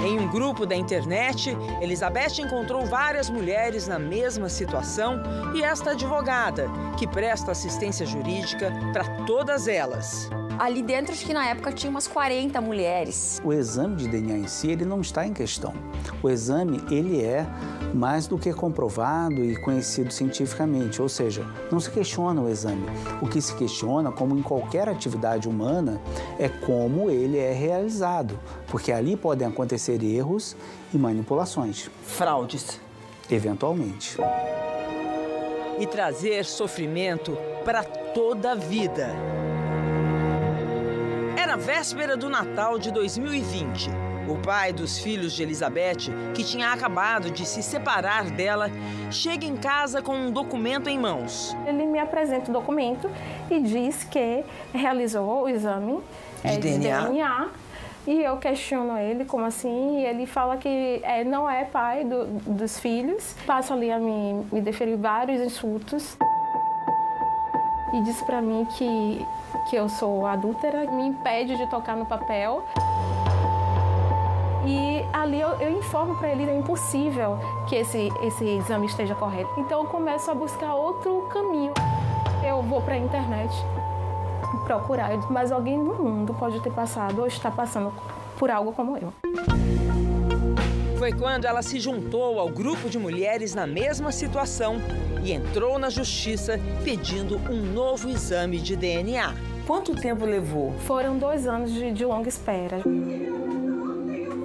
Em um grupo da internet, Elizabeth encontrou várias mulheres na mesma situação e esta advogada, que presta assistência jurídica para todas elas. Ali dentro, acho que na época tinha umas 40 mulheres. O exame de DNA em si, ele não está em questão. O exame, ele é mais do que comprovado e conhecido cientificamente, ou seja, não se questiona o exame. O que se questiona, como em qualquer atividade humana, é como ele é realizado, porque ali podem acontecer erros e manipulações. Fraudes. Eventualmente. E trazer sofrimento para toda a vida. Era a véspera do Natal de 2020. O pai dos filhos de Elizabeth, que tinha acabado de se separar dela, chega em casa com um documento em mãos. Ele me apresenta o documento e diz que realizou o exame de DNA. E eu questiono ele, como assim? E ele fala que não é pai dos filhos. Passa ali a me deferir vários insultos. E diz pra mim que eu sou adúltera, me impede de tocar no papel. E ali eu informo para ele que é impossível que esse exame esteja correto. Então eu começo a buscar outro caminho. Eu vou para a internet procurar, mas alguém no mundo pode ter passado ou está passando por algo como eu. Foi quando ela se juntou ao grupo de mulheres na mesma situação e entrou na justiça pedindo um novo exame de DNA. Quanto tempo levou? Foram 2 anos de longa espera.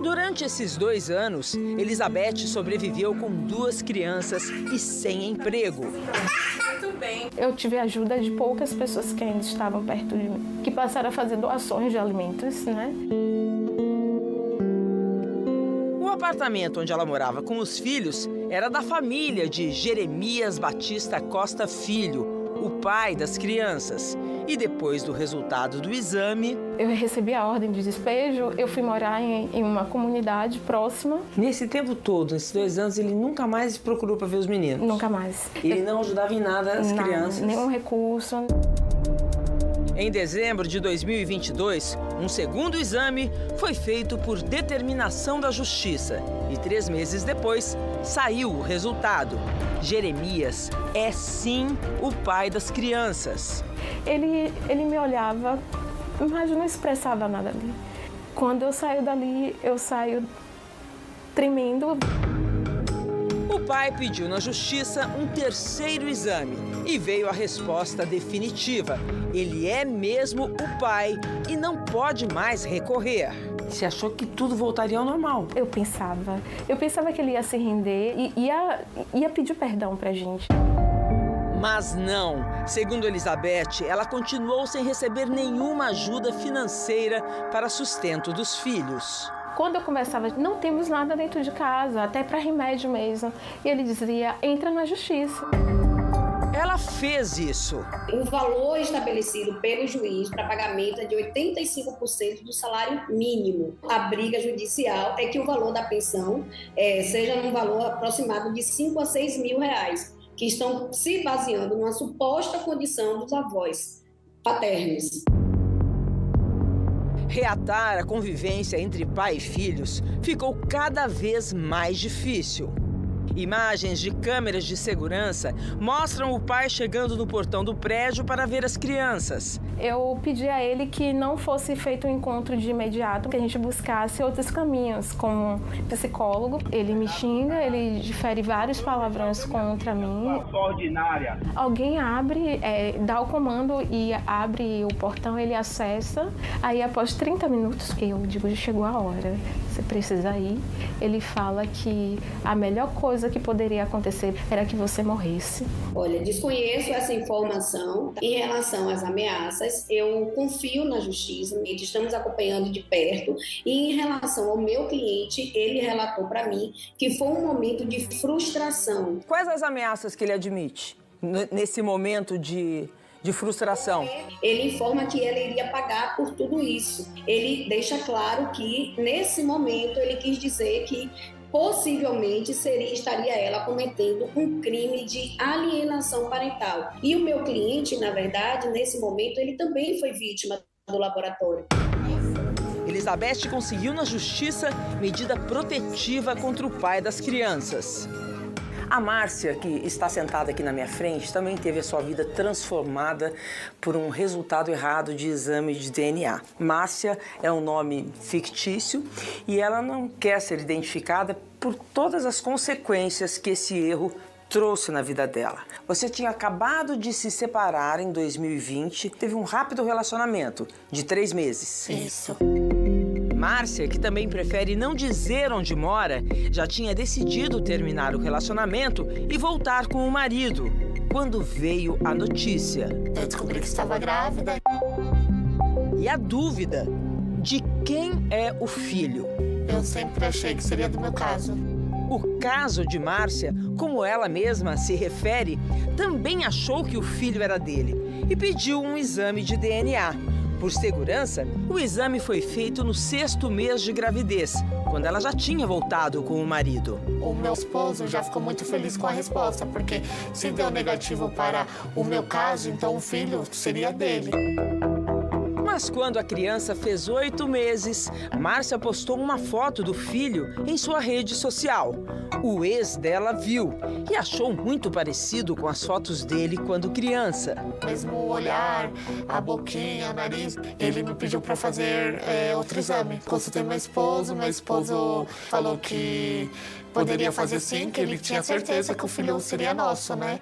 Durante esses 2 anos, Elizabeth sobreviveu com 2 crianças e sem emprego. Muito bem. Eu tive a ajuda de poucas pessoas que ainda estavam perto de mim, que passaram a fazer doações de alimentos, né? O apartamento onde ela morava com os filhos era da família de Jeremias Batista Costa Filho, o pai das crianças. E depois do resultado do exame... Eu recebi a ordem de despejo, eu fui morar em uma comunidade próxima. Nesse tempo todo, nesses 2 anos, ele nunca mais procurou para ver os meninos? Nunca mais. Ele não ajudava em nada as crianças? Nenhum recurso. Em dezembro de 2022, um segundo exame foi feito por determinação da Justiça. E 3 meses depois, saiu o resultado. Jeremias é sim o pai das crianças. Ele me olhava, mas não expressava nada ali. Quando eu saio dali, eu saio tremendo. O pai pediu na justiça um 3º exame e veio a resposta definitiva. Ele é mesmo o pai e não pode mais recorrer. Você achou que tudo voltaria ao normal? Eu pensava que ele ia se render e ia pedir perdão pra gente. Mas não. Segundo Elizabeth, ela continuou sem receber nenhuma ajuda financeira para sustento dos filhos. Quando eu conversava, não temos nada dentro de casa, até para remédio mesmo. E ele dizia, entra na justiça. Ela fez isso. O valor estabelecido pelo juiz para pagamento é de 85% do salário mínimo. A briga judicial é que o valor da pensão seja num valor aproximado de 5 a 6 mil reais, que estão se baseando numa suposta condição dos avós paternos. Reatar a convivência entre pai e filhos ficou cada vez mais difícil. Imagens de câmeras de segurança mostram o pai chegando no portão do prédio para ver as crianças. Eu pedi a ele que não fosse feito um encontro de imediato, que a gente buscasse outros caminhos, como psicólogo. Ele me xinga, ele difere vários palavrões contra mim. Ordinária. Alguém abre, dá o comando e abre o portão, ele acessa. Aí, após 30 minutos, eu digo, já chegou a hora, você precisa ir. Ele fala que a melhor coisa que poderia acontecer era que você morresse. Olha, desconheço essa informação em relação às ameaças. Eu confio na justiça, estamos acompanhando de perto. E em relação ao meu cliente, ele relatou para mim que foi um momento de frustração. Quais as ameaças que ele admite nesse momento de de frustração. Ele informa que ela iria pagar por tudo isso. Ele deixa claro que, nesse momento, ele quis dizer que possivelmente estaria ela cometendo um crime de alienação parental. E o meu cliente, na verdade, nesse momento, ele também foi vítima do laboratório. Elizabeth conseguiu na justiça medida protetiva contra o pai das crianças. A Márcia, que está sentada aqui na minha frente, também teve a sua vida transformada por um resultado errado de exame de DNA. Márcia é um nome fictício e ela não quer ser identificada por todas as consequências que esse erro trouxe na vida dela. Você tinha acabado de se separar em 2020, teve um rápido relacionamento de 3 meses. Isso. Márcia, que também prefere não dizer onde mora, já tinha decidido terminar o relacionamento e voltar com o marido, quando veio a notícia. Eu descobri que estava grávida. E a dúvida de quem é o filho. Eu sempre achei que seria do meu caso. O caso de Márcia, como ela mesma se refere, também achou que o filho era dele e pediu um exame de DNA. Por segurança, o exame foi feito no 6º mês de gravidez, quando ela já tinha voltado com o marido. O meu esposo já ficou muito feliz com a resposta, porque se deu negativo para o meu caso, então o filho seria dele. Mas quando a criança fez 8 meses, Márcia postou uma foto do filho em sua rede social. O ex dela viu e achou muito parecido com as fotos dele quando criança. Mesmo o olhar, a boquinha, o nariz, ele me pediu para fazer outro exame. Consultei meu esposo falou que poderia fazer sim, que ele tinha certeza que o filho seria nosso, né?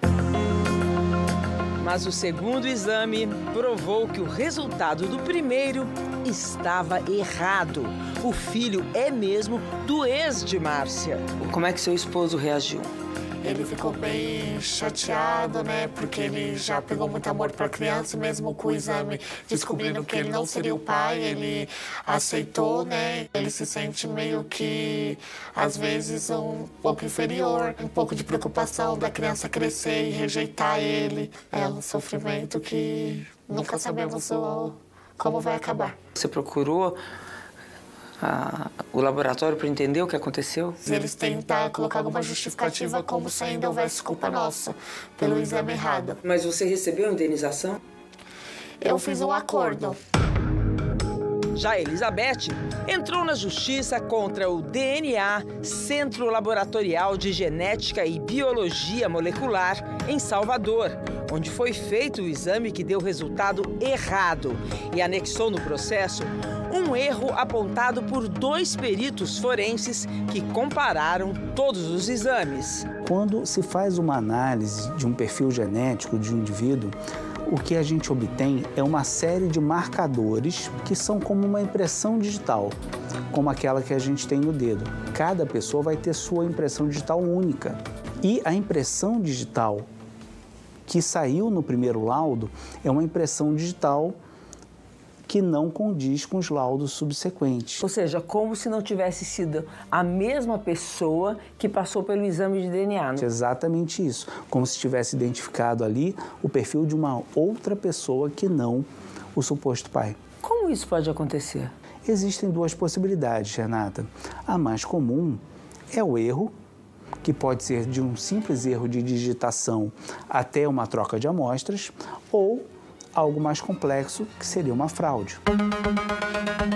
Mas o segundo exame provou que o resultado do primeiro estava errado. O filho é mesmo do ex de Márcia. Como é que seu esposo reagiu? Ele ficou bem chateado, né? Porque ele já pegou muito amor para a criança, mesmo com o exame descobrindo que ele não seria o pai, ele aceitou, né? Ele se sente meio que, às vezes, um pouco inferior, um pouco de preocupação da criança crescer e rejeitar ele. É um sofrimento que nunca sabemos como vai acabar. Você procurou o laboratório para entender o que aconteceu? Se eles tentar colocar alguma justificativa como se ainda houvesse culpa nossa pelo exame errado. Mas você recebeu a indenização? Eu fiz um acordo. Já Elizabeth entrou na justiça contra o DNA, Centro Laboratorial de Genética e Biologia Molecular, em Salvador, onde foi feito o exame que deu resultado errado e anexou no processo um erro apontado por 2 peritos forenses que compararam todos os exames. Quando se faz uma análise de um perfil genético de um indivíduo, o que a gente obtém é uma série de marcadores que são como uma impressão digital, como aquela que a gente tem no dedo. Cada pessoa vai ter sua impressão digital única. E a impressão digital que saiu no primeiro laudo é uma impressão digital que não condiz com os laudos subsequentes. Ou seja, como se não tivesse sido a mesma pessoa que passou pelo exame de DNA. Né? Exatamente isso. Como se tivesse identificado ali o perfil de uma outra pessoa que não o suposto pai. Como isso pode acontecer? Existem 2 possibilidades, Renata. A mais comum é o erro, que pode ser de um simples erro de digitação até uma troca de amostras, ou algo mais complexo, que seria uma fraude.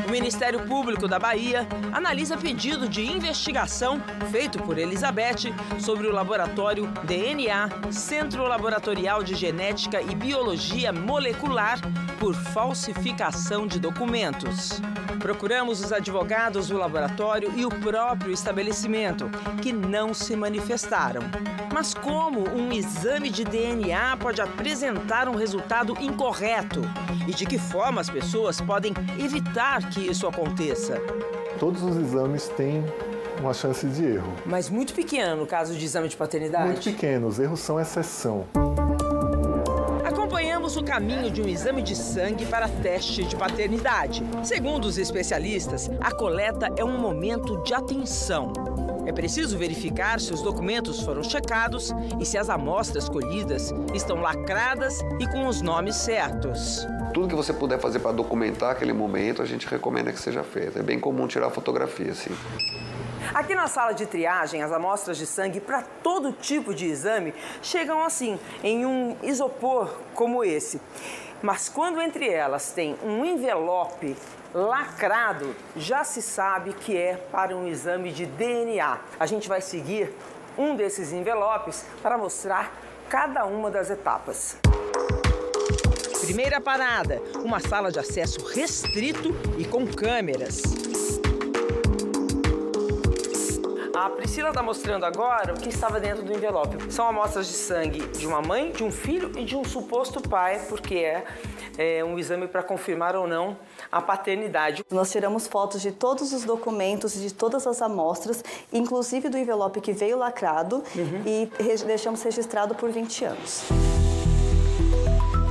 O Ministério Público da Bahia analisa pedido de investigação feito por Elizabeth sobre o laboratório DNA, Centro Laboratorial de Genética e Biologia Molecular, por falsificação de documentos. Procuramos os advogados do laboratório e o próprio estabelecimento, que não se manifestaram. Mas como um exame de DNA pode apresentar um resultado incorreto? E de que forma as pessoas podem evitar que isso aconteça? Todos os exames têm uma chance de erro. Mas muito pequena no caso de exame de paternidade? Muito pequeno, os erros são exceção. Acompanhamos o caminho de um exame de sangue para teste de paternidade. Segundo os especialistas, a coleta é um momento de atenção. É preciso verificar se os documentos foram checados e se as amostras colhidas estão lacradas e com os nomes certos. Tudo que você puder fazer para documentar aquele momento, a gente recomenda que seja feito. É bem comum tirar fotografia, sim. Aqui na sala de triagem, as amostras de sangue para todo tipo de exame chegam assim, em um isopor como esse. Mas quando entre elas tem um envelope lacrado, já se sabe que é para um exame de DNA. A gente vai seguir um desses envelopes para mostrar cada uma das etapas. Primeira parada, uma sala de acesso restrito e com câmeras. A Priscila está mostrando agora o que estava dentro do envelope. São amostras de sangue de uma mãe, de um filho e de um suposto pai, porque é um exame para confirmar ou não a paternidade. Nós tiramos fotos de todos os documentos, de todas as amostras, inclusive do envelope que veio lacrado, e deixamos registrado por 20 anos.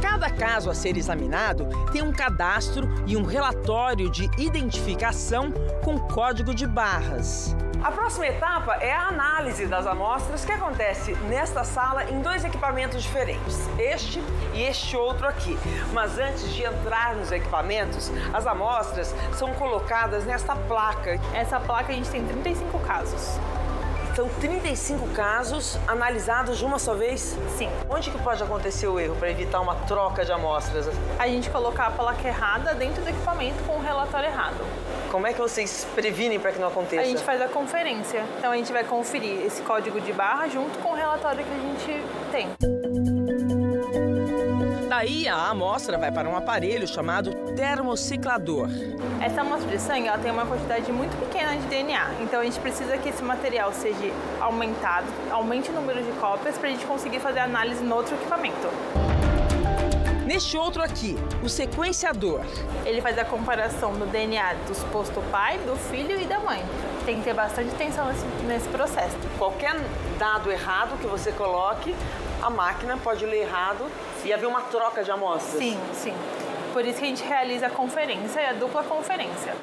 Cada caso a ser examinado tem um cadastro e um relatório de identificação com código de barras. A próxima etapa é a análise das amostras, que acontece nesta sala em 2 equipamentos diferentes, este e este outro aqui. Mas antes de entrar nos equipamentos, as amostras são colocadas nesta placa. Essa placa a gente tem 35 casos. São 35 casos analisados de uma só vez? Sim. Onde que pode acontecer o erro para evitar uma troca de amostras? A gente colocar a placa errada dentro do equipamento com o relatório errado. Como é que vocês previnem para que não aconteça? A gente faz a conferência. Então a gente vai conferir esse código de barra junto com o relatório que a gente tem. Daí a amostra vai para um aparelho chamado termociclador. Essa amostra de sangue ela tem uma quantidade muito pequena de DNA, então a gente precisa que esse material seja aumentado, aumente o número de cópias para a gente conseguir fazer a análise no outro equipamento. Neste outro aqui, o sequenciador. Ele faz a comparação do DNA do suposto pai, do filho e da mãe. Tem que ter bastante atenção nesse processo. Qualquer dado errado que você coloque, a máquina pode ler errado e haver uma troca de amostras. Sim, sim. Por isso que a gente realiza a conferência e a dupla conferência.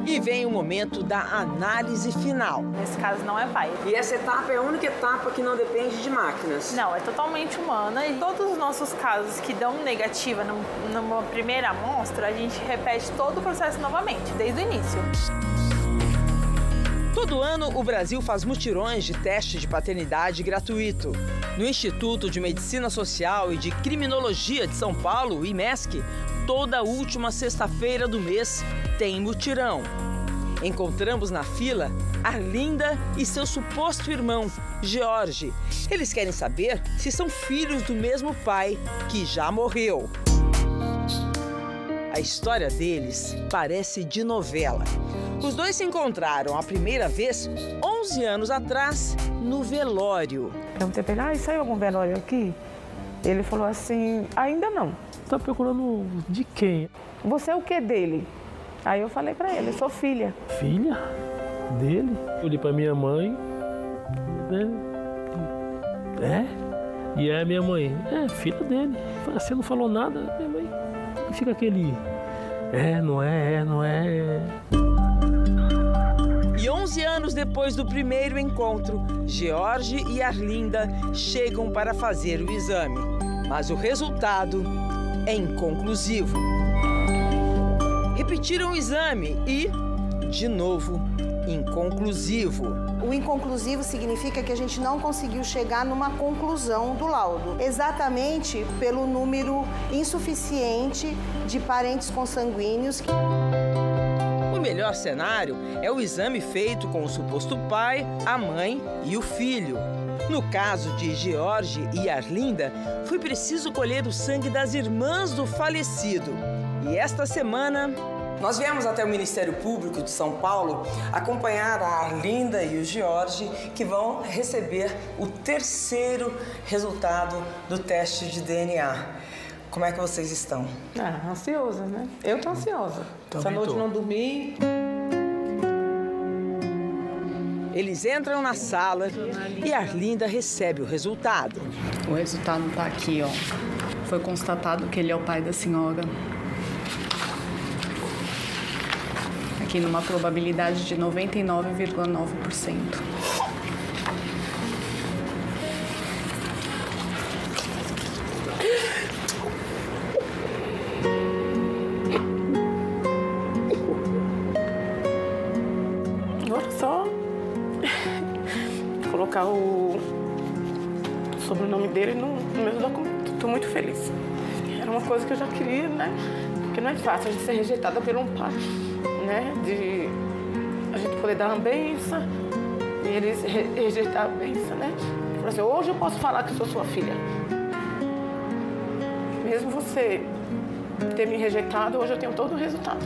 E vem o momento da análise final. Nesse caso não é pai. E essa etapa é a única etapa que não depende de máquinas? Não, é totalmente humana. E todos os nossos casos que dão negativa numa primeira amostra, a gente repete todo o processo novamente, desde o início. Todo ano, o Brasil faz mutirões de teste de paternidade gratuito. No Instituto de Medicina Social e de Criminologia de São Paulo, o IMESC, toda última sexta-feira do mês tem mutirão. Encontramos na fila Arlinda e seu suposto irmão, George. Eles querem saber se são filhos do mesmo pai, que já morreu. A história deles parece de novela. Os dois se encontraram a primeira vez 11 anos atrás no velório. Perguntei pra ele, saiu algum velório aqui? Ele falou assim, ainda não. Tá procurando de quem? Você é o que dele? Aí eu falei pra ele, eu sou filha. Filha? Dele? Eu olhei pra minha mãe, né? E é a minha mãe, filha dele. Você não falou nada, minha mãe. Fica aquele, não é. E 11 anos depois do primeiro encontro, George e Arlinda chegam para fazer o exame. Mas o resultado é inconclusivo. Repetiram o exame e, de novo, inconclusivo. O inconclusivo significa que a gente não conseguiu chegar numa conclusão do laudo, exatamente pelo número insuficiente de parentes consanguíneos. O melhor cenário é o exame feito com o suposto pai, a mãe e o filho. No caso de George e Arlinda, foi preciso colher o sangue das irmãs do falecido. E esta semana, nós viemos até o Ministério Público de São Paulo acompanhar a Arlinda e o George, que vão receber o terceiro resultado do teste de DNA. Como é que vocês estão? Ansiosa, né? Eu tô ansiosa. Essa noite não dormi. Eles entram na sala e a Arlinda recebe o resultado. O resultado tá aqui, ó. Foi constatado que ele é o pai da senhora. aqui numa probabilidade de 99,9%. Agora só colocar o sobrenome dele no meu documento. Estou muito feliz. Era uma coisa que eu já queria, né? Porque não é fácil a gente ser rejeitada por um pai, né? De a gente poder dar uma benção e eles rejeitar a benção, né? Por exemplo, hoje eu posso falar que eu sou sua filha. Mesmo você ter me rejeitado, hoje eu tenho todo o resultado.